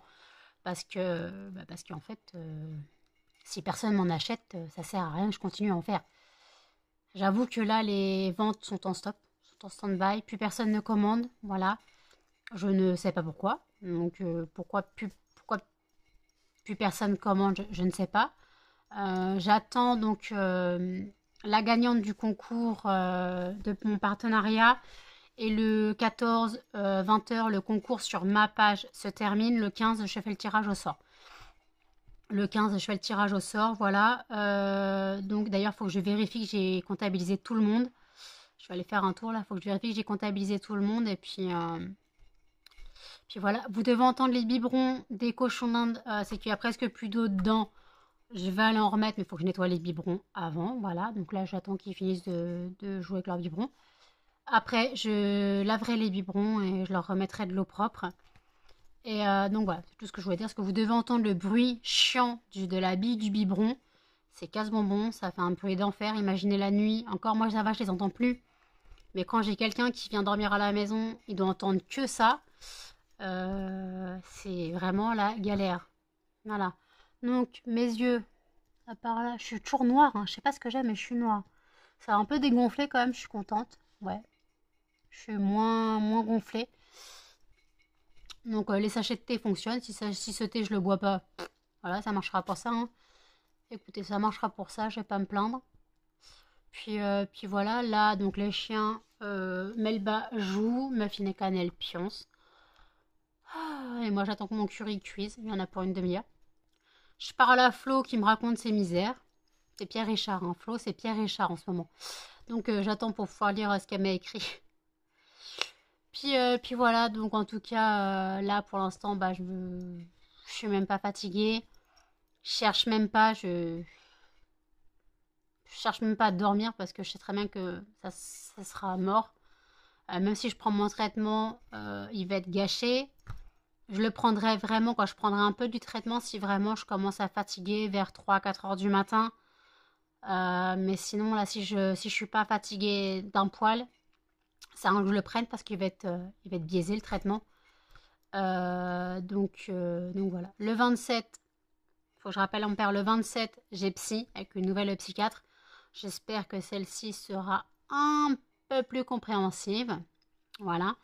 S1: Parce qu'en fait, si personne m'en achète, ça sert à rien, je continue à en faire. J'avoue que là, les ventes sont en stop, sont en stand-by, plus personne ne commande, voilà. Je ne sais pas pourquoi. Donc pourquoi plus personne commande, je ne sais pas. J'attends donc la gagnante du concours de mon partenariat. Et le 14, 20h, le concours sur ma page se termine. Le 15, je fais le tirage au sort. Le 15, je fais le tirage au sort, voilà. Donc d'ailleurs, il faut que je vérifie que j'ai comptabilisé tout le monde. Je vais aller faire un tour là, il faut que je vérifie que j'ai comptabilisé tout le monde. Et puis voilà, vous devez entendre les biberons des cochons d'Inde. C'est qu'il y a presque plus d'eau dedans. Je vais aller en remettre, mais il faut que je nettoie les biberons avant. Voilà, donc là, j'attends qu'ils finissent de jouer avec leurs biberons. Après, je laverai les biberons et je leur remettrai de l'eau propre. Et donc voilà, c'est tout ce que je voulais dire. Parce que vous devez entendre le bruit chiant de la bille du biberon. C'est casse-bonbon, ça fait un bruit d'enfer. Imaginez la nuit. Encore moi, ça va, je les entends plus. Mais quand j'ai quelqu'un qui vient dormir à la maison, il doit entendre que ça. C'est vraiment la galère. Voilà. Donc, mes yeux, à part là, je suis toujours noire. Hein. Je sais pas ce que j'ai, mais je suis noire. Ça a un peu dégonflé quand même, je suis contente. Ouais, je suis moins gonflée. Donc les sachets de thé fonctionnent. Si ce thé je le bois pas, voilà, ça marchera pour ça. Hein. Écoutez, ça marchera pour ça, je vais pas me plaindre. Puis voilà, là, donc les chiens, Melba joue, ma fine cannelle pionce. Ah, et moi j'attends que mon curry cuise, il y en a pour une demi-heure. Je parle à Flo qui me raconte ses misères. C'est Pierre Richard, hein. Flo, c'est Pierre Richard en ce moment. Donc j'attends pour pouvoir lire ce qu'elle m'a écrit. Puis voilà, donc en tout cas, là pour l'instant, bah, je suis même pas fatiguée. Je cherche même pas, je cherche même pas à dormir parce que je sais très bien que ça sera mort. Même si je prends mon traitement, il va être gâché. Je le prendrai vraiment quand je prendrai un peu du traitement si vraiment je commence à fatiguer vers 3-4 heures du matin. Mais sinon, là, si je suis pas fatiguée d'un poil, c'est un que je le prenne parce qu'il va être biaisé le traitement. Donc voilà. Le 27, faut que je rappelle mon père, le 27, j'ai psy avec une nouvelle psychiatre. J'espère que celle-ci sera un peu plus compréhensive. Voilà.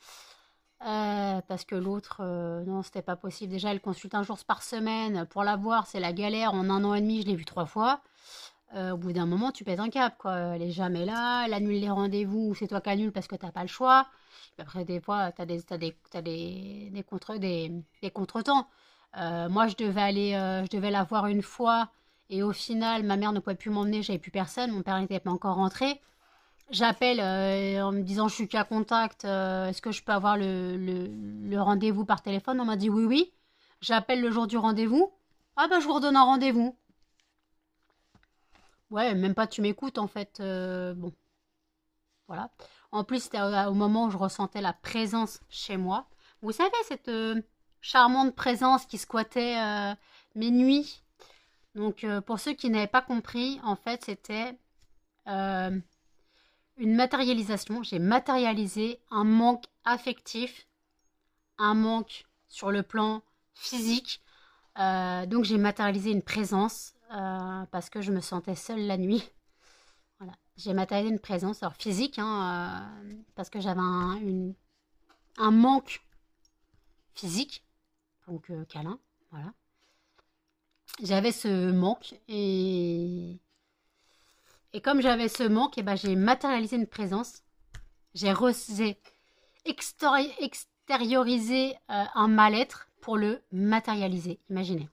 S1: Parce que l'autre, non, c'était pas possible. Déjà, elle consulte un jour par semaine. Pour la voir, c'est la galère. En un an et demi, je l'ai vue 3 fois. Au bout d'un moment, tu pètes un câble, quoi. Elle est jamais là. Elle annule les rendez-vous ou c'est toi qui annules parce que t'as pas le choix. Puis après, des fois, t'as des contretemps. Moi, je devais la voir une fois et au final, ma mère ne pouvait plus m'emmener. J'avais plus personne. Mon père n'était pas encore rentré. J'appelle en me disant je suis qu'à contact, est-ce que je peux avoir le rendez-vous par téléphone? On m'a dit oui, oui. J'appelle le jour du rendez-vous. Ah bah je vous redonne un rendez-vous. Ouais, même pas tu m'écoutes en fait. Bon, voilà. En plus, c'était au moment où je ressentais la présence chez moi. Vous savez, cette charmante présence qui squattait mes nuits. Donc pour ceux qui n'avaient pas compris, en fait, c'était euh, une matérialisation. J'ai matérialisé un manque affectif, un manque sur le plan physique. Donc j'ai matérialisé une présence parce que je me sentais seule la nuit. Voilà. J'ai matérialisé une présence, alors physique, hein, parce que j'avais un manque physique, donc câlin, voilà. J'avais ce manque et comme j'avais ce manque, et ben, j'ai matérialisé une présence. J'ai extériorisé un mal-être pour le matérialiser. Imaginez.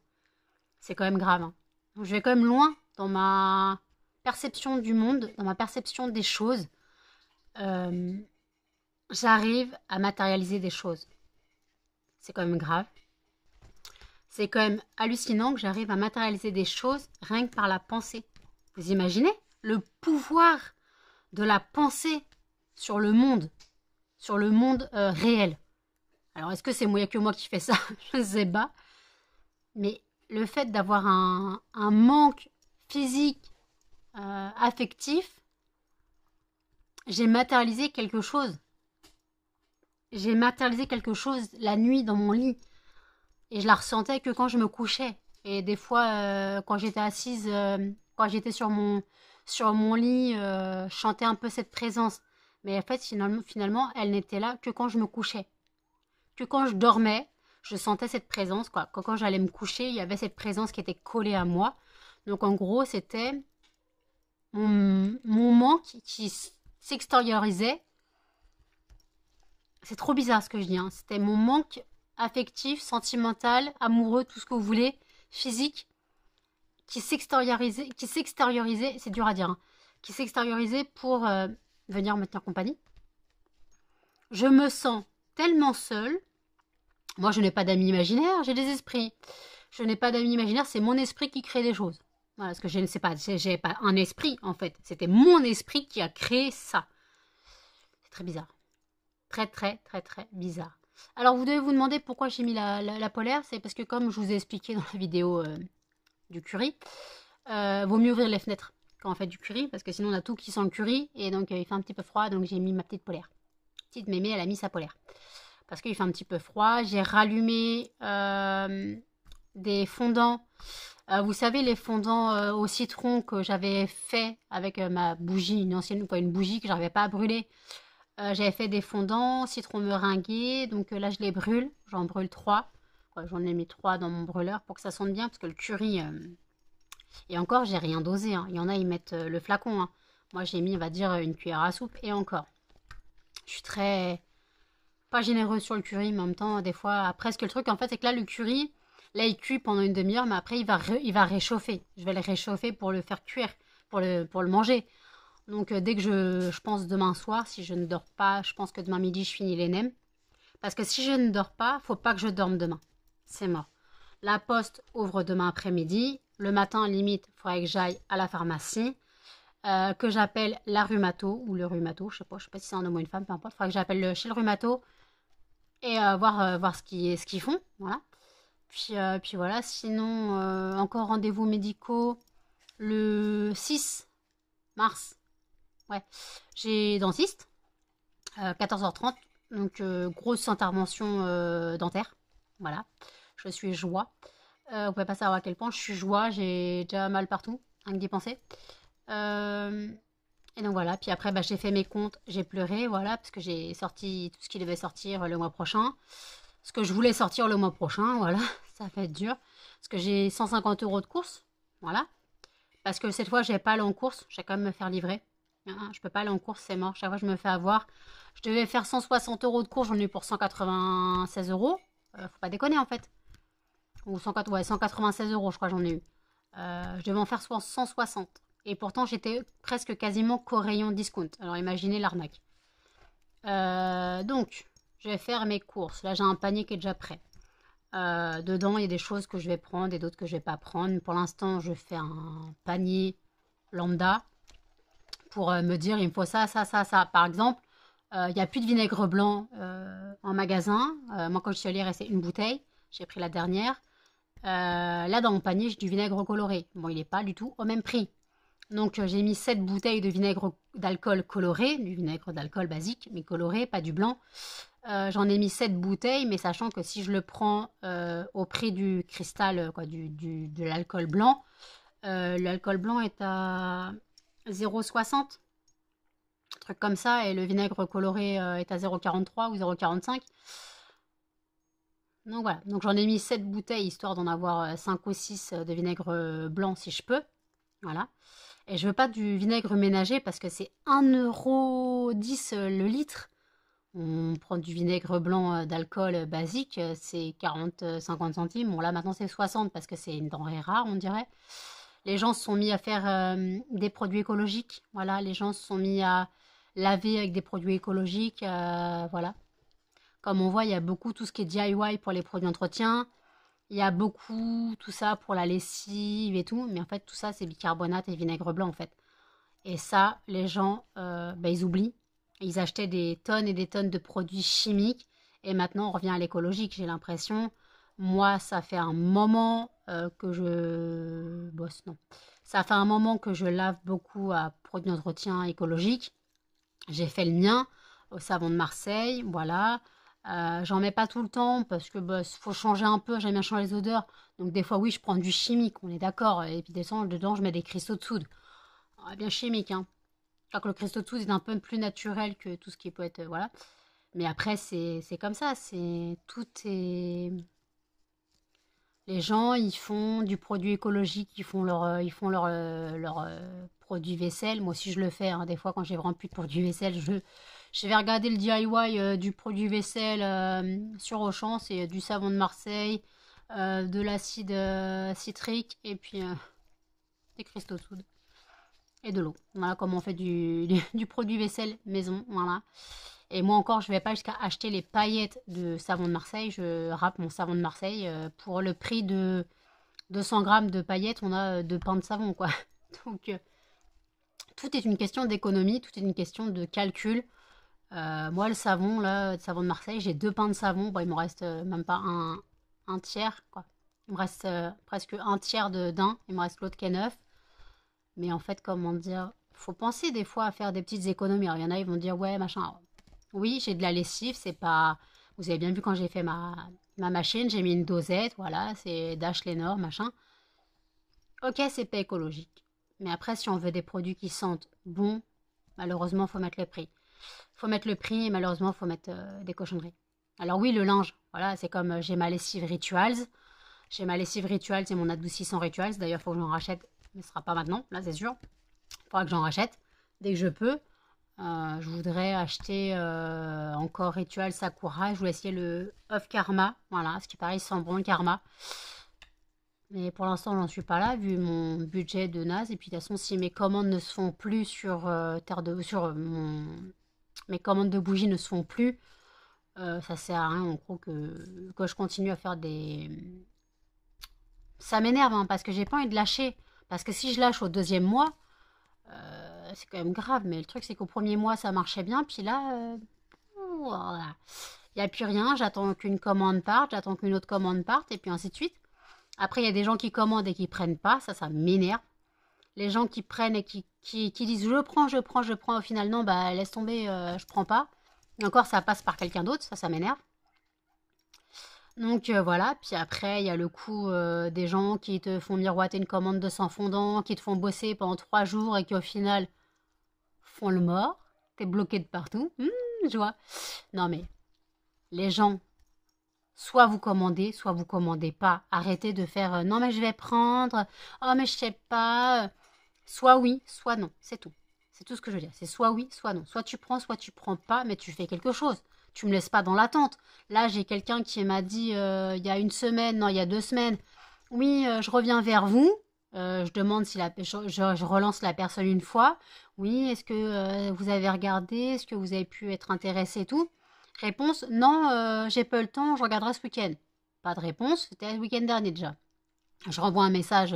S1: C'est quand même grave. Hein. Donc, je vais quand même loin dans ma perception du monde, dans ma perception des choses. Euh, J'arrive à matérialiser des choses. C'est quand même grave. C'est quand même hallucinant que j'arrive à matérialiser des choses rien que par la pensée. Vous imaginez le pouvoir de la pensée sur le monde réel. Alors, est-ce que c'est moi que moi qui fais ça? Je ne sais pas. Mais le fait d'avoir un manque physique, affectif, j'ai matérialisé quelque chose. J'ai matérialisé quelque chose la nuit dans mon lit. Et je la ressentais que quand je me couchais. Et des fois, quand j'étais assise, quand j'étais sur mon lit, je sentais un peu cette présence. Mais en fait, finalement, elle n'était là que quand je me couchais. Que quand je dormais, je sentais cette présence, quoi. Quand j'allais me coucher, il y avait cette présence qui était collée à moi. Donc en gros, c'était mon manque qui s'extériorisait. C'est trop bizarre ce que je dis, hein. C'était mon manque affectif, sentimental, amoureux, tout ce que vous voulez, physique, qui s'extériorisait, c'est dur à dire, hein, qui s'extériorisait pour venir me tenir compagnie. Je me sens tellement seule. Moi, je n'ai pas d'amis imaginaires, j'ai des esprits. Je n'ai pas d'amis imaginaires, c'est mon esprit qui crée des choses. Voilà, parce que je ne sais pas, j'ai pas un esprit en fait. C'était mon esprit qui a créé ça. C'est très bizarre. Très, très, très, très bizarre. Alors, vous devez vous demander pourquoi j'ai mis la polaire. C'est parce que, comme je vous ai expliqué dans la vidéo du curry, vaut mieux ouvrir les fenêtres quand on fait du curry, parce que sinon on a tout qui sent le curry, et donc il fait un petit peu froid, donc j'ai mis ma petite polaire. Petite mémé, elle a mis sa polaire. Parce qu'il fait un petit peu froid. J'ai rallumé des fondants. Vous savez, les fondants au citron que j'avais fait avec ma bougie, une ancienne, pas une bougie que j'arrivais pas à brûler. J'avais fait des fondants, citron meringué, donc là je les brûle, j'en brûle 3. Ouais, j'en ai mis 3 dans mon brûleur pour que ça sente bien, parce que le curry, et encore j'ai rien dosé, hein. Il y en a ils mettent le flacon, hein. Moi j'ai mis on va dire une cuillère à soupe, et encore. Je suis très pas généreuse sur le curry, mais en même temps des fois, après ce que le truc en fait c'est que là le curry, là il cuit pendant une demi-heure, mais après il va réchauffer. Je vais le réchauffer pour le faire cuire, pour le manger. Donc dès que je pense demain soir, si je ne dors pas, je pense que demain midi je finis les nems. Parce que si je ne dors pas, faut pas que je dorme demain. C'est mort. La poste ouvre demain après-midi. Le matin, limite, il faudrait que j'aille à la pharmacie. Que j'appelle la rhumato ou le rhumato, je sais pas si c'est un homme ou une femme, peu importe. Il faudrait que j'appelle chez le rhumato et voir ce qu'ils font. Voilà. Puis voilà, sinon, encore rendez-vous médicaux le 6 mars. Ouais, j'ai dentiste, 14h30, donc grosse intervention dentaire. Voilà, je suis joie. Vous pouvez pas savoir à quel point je suis joie, j'ai déjà mal partout, rien que d'y penser. Euh, Et donc voilà, puis après, bah, j'ai fait mes comptes, j'ai pleuré, voilà, parce que j'ai sorti tout ce qui devait sortir le mois prochain. Ce que je voulais sortir le mois prochain, voilà, ça va être dur. Parce que j'ai 150 euros de course, voilà. Parce que cette fois, je vais pas aller en course, je vais quand même me faire livrer. Je peux pas aller en course, c'est mort. Chaque fois, je me fais avoir. Je devais faire 160 euros de course, j'en ai eu pour 196 euros. Faut pas déconner en fait. Ou 104, ouais, 196 euros, je crois, j'en ai eu. Je devais en faire 160. Et pourtant, j'étais presque quasiment qu'au rayon discount. Alors imaginez l'arnaque. Donc, je vais faire mes courses. Là, j'ai un panier qui est déjà prêt. Dedans, il y a des choses que je vais prendre et d'autres que je vais pas prendre. Pour l'instant, je fais un panier lambda pour me dire il me faut ça, ça, ça, ça. Par exemple, il n'y a plus de vinaigre blanc en magasin. Moi, quand je suis allée, il restait une bouteille. J'ai pris la dernière. Là, dans mon panier, j'ai du vinaigre coloré. Bon, il n'est pas du tout au même prix. Donc, j'ai mis 7 bouteilles de vinaigre d'alcool coloré, du vinaigre d'alcool basique, mais coloré, pas du blanc. J'en ai mis 7 bouteilles, mais sachant que si je le prends au prix du cristal, quoi, de l'alcool blanc, l'alcool blanc est à 0,60, un truc comme ça, et le vinaigre coloré est à 0,43 ou 0,45. Donc voilà, donc j'en ai mis 7 bouteilles, histoire d'en avoir 5 ou 6 de vinaigre blanc si je peux. Voilà. Et je veux pas du vinaigre ménager parce que c'est 1,10 € le litre. On prend du vinaigre blanc d'alcool basique, c'est 40-50 centimes. Bon là maintenant c'est 60 parce que c'est une denrée rare, on dirait. Les gens se sont mis à faire des produits écologiques. Voilà, les gens se sont mis à laver avec des produits écologiques. Voilà. Comme on voit, il y a beaucoup tout ce qui est DIY pour les produits d'entretien. Il y a beaucoup tout ça pour la lessive et tout. Mais en fait, tout ça, c'est bicarbonate et vinaigre blanc en fait. Et ça, les gens, bah, ils oublient. Ils achetaient des tonnes et des tonnes de produits chimiques. Et maintenant, on revient à l'écologique, j'ai l'impression. Moi, ça fait un moment que je bosse, non. Ça fait un moment que je lave beaucoup à produits d'entretien écologiques. J'ai fait le mien au savon de Marseille, voilà. J'en mets pas tout le temps parce que bah, faut changer un peu, j'aime bien changer les odeurs. Donc des fois, oui, je prends du chimique, on est d'accord. Et puis dedans, je mets des cristaux de soude. Bien chimique, hein. Alors que le cristaux de soude est un peu plus naturel que tout ce qui peut être, voilà. Mais après, c'est comme ça, c'est tout est... Les gens, ils font du produit écologique, ils font leur produit vaisselle. Moi aussi, je le fais, hein. Des fois, quand j'ai vraiment plus de produit vaisselle, je vais regarder le DIY du produit vaisselle sur Auchan. C'est du savon de Marseille, de l'acide citrique et puis des cristaux de soude et de l'eau. Voilà comment on fait du produit vaisselle maison. Voilà. Et moi encore, je ne vais pas jusqu'à acheter les paillettes de savon de Marseille. Je râpe mon savon de Marseille. Pour le prix de 200 grammes de paillettes, on a 2 pains de savon, quoi. Donc, tout est une question d'économie, tout est une question de calcul. Moi, le savon, là, le savon de Marseille, j'ai 2 pains de savon. Bon, il me reste même pas un tiers, quoi. Il me reste presque un tiers d'un. Il me reste l'autre qui est neuf. Mais en fait, comment dire, faut penser des fois à faire des petites économies. Alors, il y en a, ils vont dire, ouais, machin. Oui, j'ai de la lessive, c'est pas... Vous avez bien vu quand j'ai fait ma machine, j'ai mis une dosette, voilà, c'est Dash Lenor, machin. Ok, c'est pas écologique. Mais après, si on veut des produits qui sentent bon, malheureusement, faut mettre le prix. Faut mettre le prix et malheureusement, faut mettre des cochonneries. Alors oui, le linge, voilà, c'est comme j'ai ma lessive Rituals. J'ai ma lessive Rituals et mon adoucissant Rituals. D'ailleurs, il faut que j'en rachète, mais ce sera pas maintenant, là, c'est sûr. Il faudra que j'en rachète dès que je peux. Je voudrais acheter encore Ritual Sakura. Je voulais essayer le œuf Karma. Voilà, ce qui paraît sent bon le Karma. Mais pour l'instant, j'en suis pas là, vu mon budget de naze. Et puis de toute façon, si mes commandes ne se font plus sur mes commandes de bougies ne se font plus, ça sert à rien en gros que je continue à faire des. Ça m'énerve hein, parce que j'ai pas envie de lâcher. Parce que si je lâche au deuxième mois, c'est quand même grave. Mais le truc, c'est qu'au premier mois, ça marchait bien. Puis là, voilà. Il n'y a plus rien. J'attends qu'une commande parte. J'attends qu'une autre commande parte. Et puis ainsi de suite. Après, il y a des gens qui commandent et qui prennent pas. Ça m'énerve. Les gens qui prennent et qui disent je prends, je prends, je prends. Au final, non, bah laisse tomber, je prends pas. Et encore, ça passe par quelqu'un d'autre. Ça m'énerve. Donc voilà, puis après il y a le coup des gens qui te font miroiter une commande de sang fondant, qui te font bosser pendant 3 jours et qui au final font le mort, t'es bloqué de partout. Je vois. Non mais, les gens, soit vous commandez pas. Arrêtez de faire non mais je vais prendre, oh mais je sais pas. Soit oui, soit non, c'est tout. C'est tout ce que je veux dire. C'est soit oui, soit non. Soit tu prends pas, mais tu fais quelque chose. Tu me laisses pas dans l'attente. Là, j'ai quelqu'un qui m'a dit il y a une semaine, non, il y a 2 semaines, oui, je reviens vers vous. Je demande si je relance la personne une fois. Oui, est-ce que vous avez regardé? Est-ce que vous avez pu être intéressé et tout? Réponse, non, j'ai pas eu le temps, je regarderai ce week-end. Pas de réponse, c'était le week-end dernier déjà. Je renvoie un message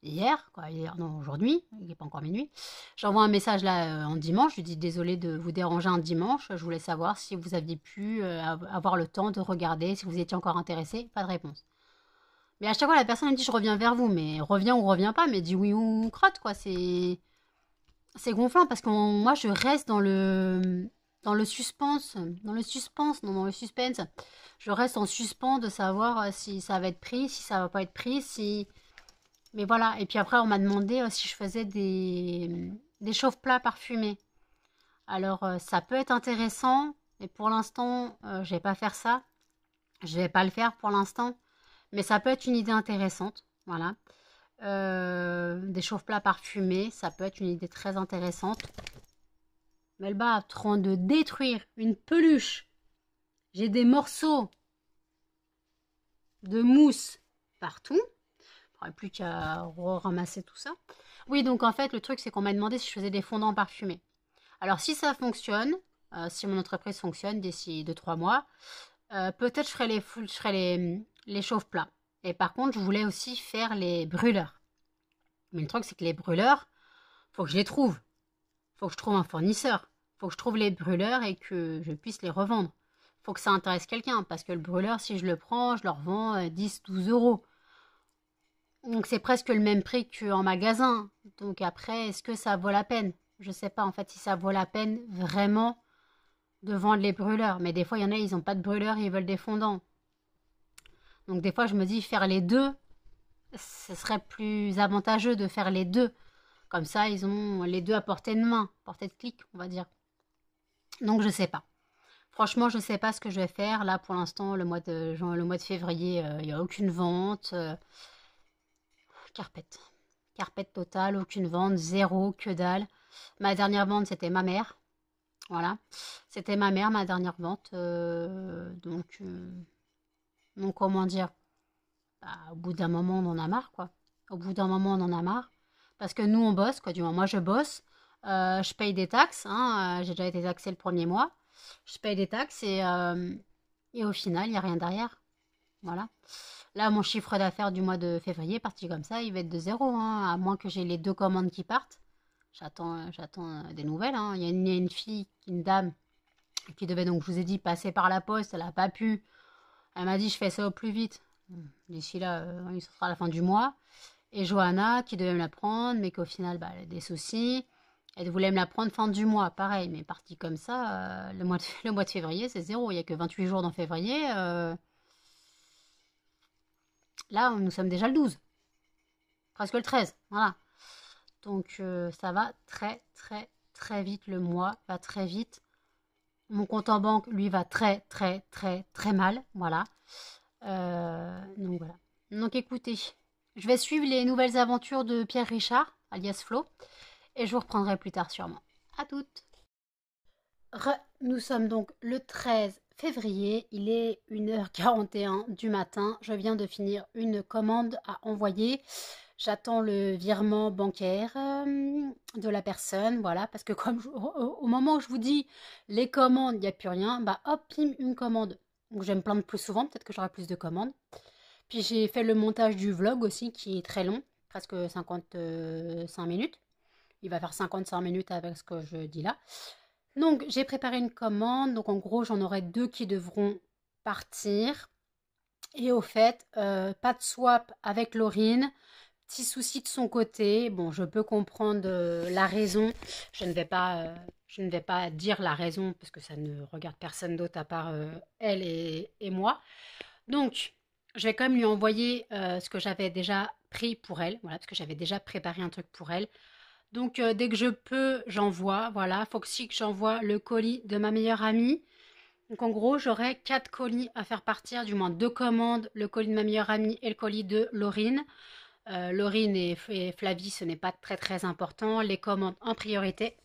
S1: hier, quoi, hier, non, aujourd'hui, il n'est pas encore minuit. J'envoie un message là en dimanche, je lui dis désolé de vous déranger un dimanche, je voulais savoir si vous aviez pu avoir le temps de regarder, si vous étiez encore intéressé, pas de réponse. Mais à chaque fois la personne me dit je reviens vers vous, mais reviens ou reviens pas, mais dis oui ou crotte quoi, c'est gonflant parce que moi je reste dans le suspense, non, dans le suspense. Je reste en suspens de savoir si ça va être pris, si ça va pas être pris, si. Mais voilà. Et puis après, on m'a demandé si je faisais des chauffe-plats parfumés. Alors, ça peut être intéressant, mais pour l'instant, je vais pas faire ça. Je vais pas le faire pour l'instant, mais ça peut être une idée intéressante. Voilà. Des chauffe-plats parfumés, ça peut être une idée très intéressante. Melba est en train de détruire une peluche. J'ai des morceaux de mousse partout. Il ne faudrait plus qu'à ramasser tout ça. Oui, donc en fait, le truc, c'est qu'on m'a demandé si je faisais des fondants parfumés. Alors, si ça fonctionne, si mon entreprise fonctionne d'ici 2-3 mois, peut-être je ferai les chauffe-plats. Et par contre, je voulais aussi faire les brûleurs. Mais le truc, c'est que les brûleurs, faut que je les trouve. Faut que je trouve un fournisseur. Faut que je trouve les brûleurs et que je puisse les revendre. Faut que ça intéresse quelqu'un. Parce que le brûleur, si je le prends, je le revends 10-12 euros. Donc c'est presque le même prix qu'en magasin. Donc après, est-ce que ça vaut la peine? Je sais pas en fait si ça vaut la peine vraiment de vendre les brûleurs. Mais des fois, il y en a, ils n'ont pas de brûleurs, ils veulent des fondants. Donc des fois, je me dis faire les deux, ce serait plus avantageux de faire les deux. Comme ça, ils ont les deux à portée de main, portée de clic, on va dire. Donc je sais pas. Franchement, je sais pas ce que je vais faire. Là, pour l'instant, le mois de février, il n'y a aucune vente. Carpette. Carpette totale, aucune vente, zéro, que dalle. Ma dernière vente, c'était ma mère. Voilà. C'était ma mère, ma dernière vente. Donc, comment dire? Bah, au bout d'un moment, on en a marre, quoi. Au bout d'un moment, on en a marre. Parce que nous, on bosse, quoi. Du moins, moi, je bosse. Je paye des taxes. Hein, j'ai déjà été taxée le premier mois. Je paye des taxes et au final, il n'y a rien derrière. Voilà. Là, mon chiffre d'affaires du mois de février, parti comme ça, il va être de zéro, hein, à moins que j'ai les 2 commandes qui partent. J'attends des nouvelles. Hein. Il y a une fille, une dame, qui devait donc, je vous ai dit, passer par la poste. Elle n'a pas pu. Elle m'a dit, je fais ça au plus vite. D'ici là, ce sera à la fin du mois. Et Johanna, qui devait me la prendre, mais qu'au final, bah, elle a des soucis. Elle voulait me la prendre fin du mois, pareil. Mais parti comme ça, le mois de février, c'est zéro. Il n'y a que 28 jours dans février. Là, nous sommes déjà le 12. Presque le 13. Voilà. Donc, ça va très, très, très vite. Le mois va très vite. Mon compte en banque, lui, va très, très, très, très mal. Voilà. Donc, voilà. Donc, écoutez, je vais suivre les nouvelles aventures de Pierre Richard, alias Flo. Et je vous reprendrai plus tard sûrement. À toutes. Nous sommes donc le 13 février, il est 1h41 du matin. Je viens de finir une commande à envoyer. J'attends le virement bancaire de la personne, voilà, parce que comme au moment où je vous dis les commandes, il n'y a plus rien, bah hop, pim, une commande. Donc je vais me plaindre plus souvent, peut-être que j'aurai plus de commandes. Puis j'ai fait le montage du vlog aussi, qui est très long, presque 55 minutes. Il va faire 55 minutes avec ce que je dis là. Donc, j'ai préparé une commande. Donc, en gros, j'en aurai 2 qui devront partir. Et au fait, pas de swap avec Laurine. Petit souci de son côté. Bon, je peux comprendre la raison. Je ne vais pas dire la raison parce que ça ne regarde personne d'autre à part elle et moi. Donc, je vais quand même lui envoyer ce que j'avais déjà pris pour elle. Voilà, parce que j'avais déjà préparé un truc pour elle. Donc, dès que je peux, j'envoie. Voilà, faut aussi que j'envoie le colis de ma meilleure amie. Donc, en gros, j'aurai 4 colis à faire partir, du moins 2 commandes, le colis de ma meilleure amie et le colis de Laurine. Laurine et Flavie, ce n'est pas très très important. Les commandes en priorité.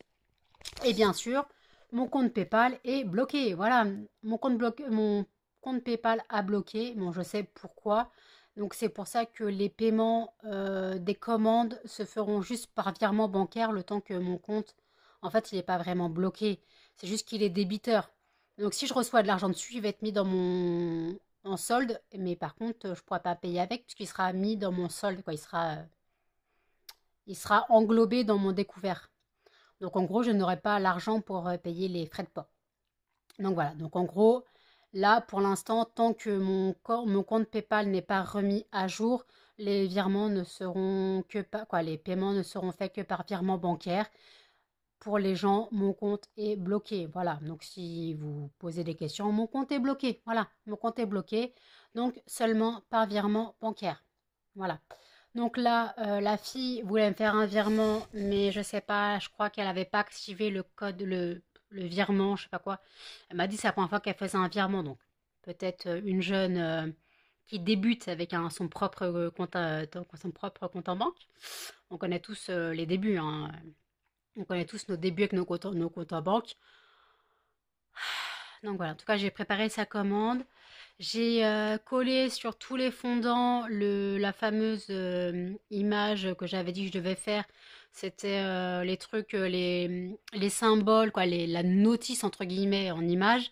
S1: Et bien sûr, mon compte PayPal est bloqué. Voilà, mon compte PayPal a bloqué. Bon, je sais pourquoi. Donc c'est pour ça que les paiements des commandes se feront juste par virement bancaire le temps que mon compte, en fait, il n'est pas vraiment bloqué. C'est juste qu'il est débiteur. Donc si je reçois de l'argent dessus, il va être mis dans mon en solde, mais par contre, je ne pourrai pas payer avec puisqu'il sera mis dans mon solde, quoi. Il sera englobé dans mon découvert. Donc en gros, je n'aurai pas l'argent pour payer les frais de port. Donc voilà, donc en gros, là pour l'instant, tant que mon compte PayPal n'est pas remis à jour, les virements ne seront que pas, quoi, les paiements ne seront faits que par virement bancaire. Pour les gens, mon compte est bloqué. Voilà, donc si vous posez des questions, mon compte est bloqué. Voilà, mon compte est bloqué. Donc seulement par virement bancaire. Voilà. Donc là, la fille voulait me faire un virement, mais je sais pas, je crois qu'elle n'avait pas activé le code, le virement, je sais pas quoi. Elle m'a dit que c'est la première fois qu'elle faisait un virement, donc peut-être une jeune qui débute avec son propre compte en banque. On connaît tous les débuts, hein. On connaît tous nos débuts avec nos comptes en banque. Donc voilà, en tout cas, j'ai préparé sa commande. J'ai collé sur tous les fondants la fameuse image que j'avais dit que je devais faire. C'était les trucs, les symboles, quoi, la notice entre guillemets en image.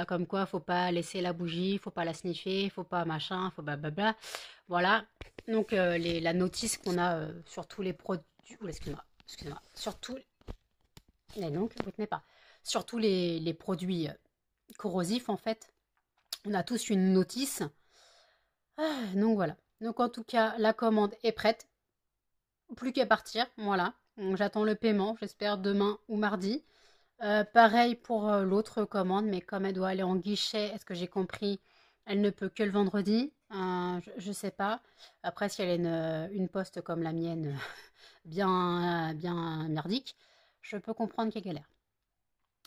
S1: Comme quoi, faut pas laisser la bougie, faut pas la sniffer, faut pas machin, faut blablabla. Voilà. Donc la notice qu'on a sur tous les produits. Oula, excusez-moi. Sur tous. Et donc, vous tenez pas. Sur tous les produits corrosifs en fait. On a tous une notice. Donc voilà. Donc en tout cas, la commande est prête. Plus qu'à partir. Voilà. Donc, j'attends le paiement. J'espère demain ou mardi. Pareil pour l'autre commande. Mais comme elle doit aller en guichet, est-ce que j'ai compris? Elle ne peut que le vendredi. Je sais pas. Après, si elle a une poste comme la mienne, bien merdique, je peux comprendre qu'elle galère.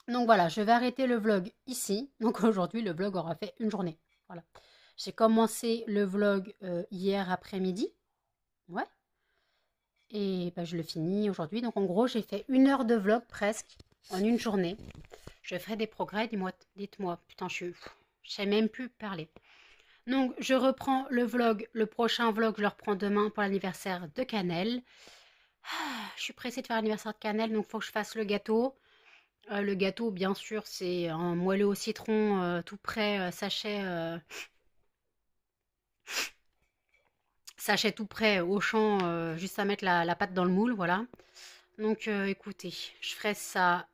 S1: Donc voilà, je vais arrêter le vlog ici. Donc aujourd'hui, le vlog aura fait une journée. Voilà. J'ai commencé le vlog hier après-midi. Ouais. Et bah, je le finis aujourd'hui. Donc en gros, j'ai fait 1 heure de vlog presque en une journée. Je ferai des progrès, dites-moi. Putain, je sais même plus parler. Donc je reprends le vlog. Le prochain vlog, je le reprends demain pour l'anniversaire de Cannelle. Je suis pressée de faire l'anniversaire de Cannelle, donc il faut que je fasse le gâteau. Le gâteau, bien sûr, c'est un moelleux au citron tout prêt, sachet tout prêt au champ, juste à mettre la pâte dans le moule, voilà. Donc, écoutez, je ferai ça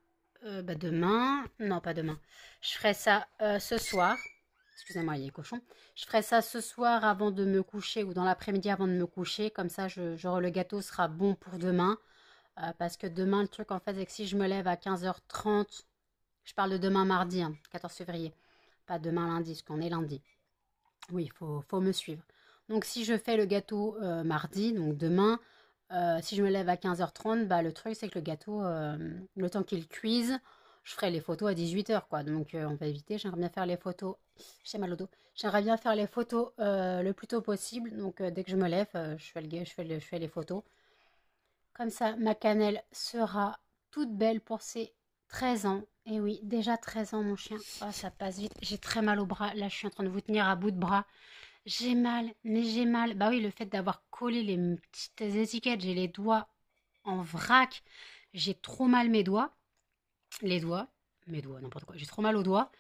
S1: demain. Non, pas demain. Je ferai ça ce soir. Excusez-moi, il y a les cochons. Je ferai ça ce soir avant de me coucher ou dans l'après-midi avant de me coucher. Comme ça, le gâteau sera bon pour demain. Parce que demain, le truc, en fait, c'est que si je me lève à 15h30, je parle de demain mardi, hein, 14 février, pas demain lundi, parce qu'on est lundi. Oui, faut me suivre. Donc, si je fais le gâteau mardi, donc demain, si je me lève à 15h30, bah, le truc, c'est que le gâteau, le temps qu'il cuise, je ferai les photos à 18h, quoi. Donc, on va éviter. J'aimerais bien faire les photos. J'ai mal au dos. J'aimerais bien faire les photos le plus tôt possible. Donc, dès que je me lève, je fais les photos. Comme ça, ma cannelle sera toute belle pour ses 13 ans. Et oui, déjà 13 ans, mon chien. Oh, ça passe vite. J'ai très mal au bras. Là, je suis en train de vous tenir à bout de bras. J'ai mal, mais j'ai mal. Bah oui, le fait d'avoir collé les petites étiquettes, j'ai les doigts en vrac. J'ai trop mal mes doigts. Mes doigts, n'importe quoi. J'ai trop mal aux doigts.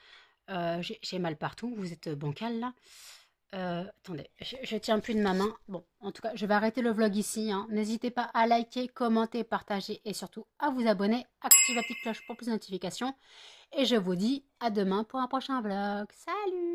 S1: J'ai mal partout. Vous êtes bancal là. Attendez, je tiens plus de ma main. Bon, en tout cas, je vais arrêter le vlog ici, hein. N'hésitez pas à liker, commenter, partager et surtout à vous abonner. Activez la petite cloche pour plus de notifications. Et je vous dis à demain pour un prochain vlog. Salut!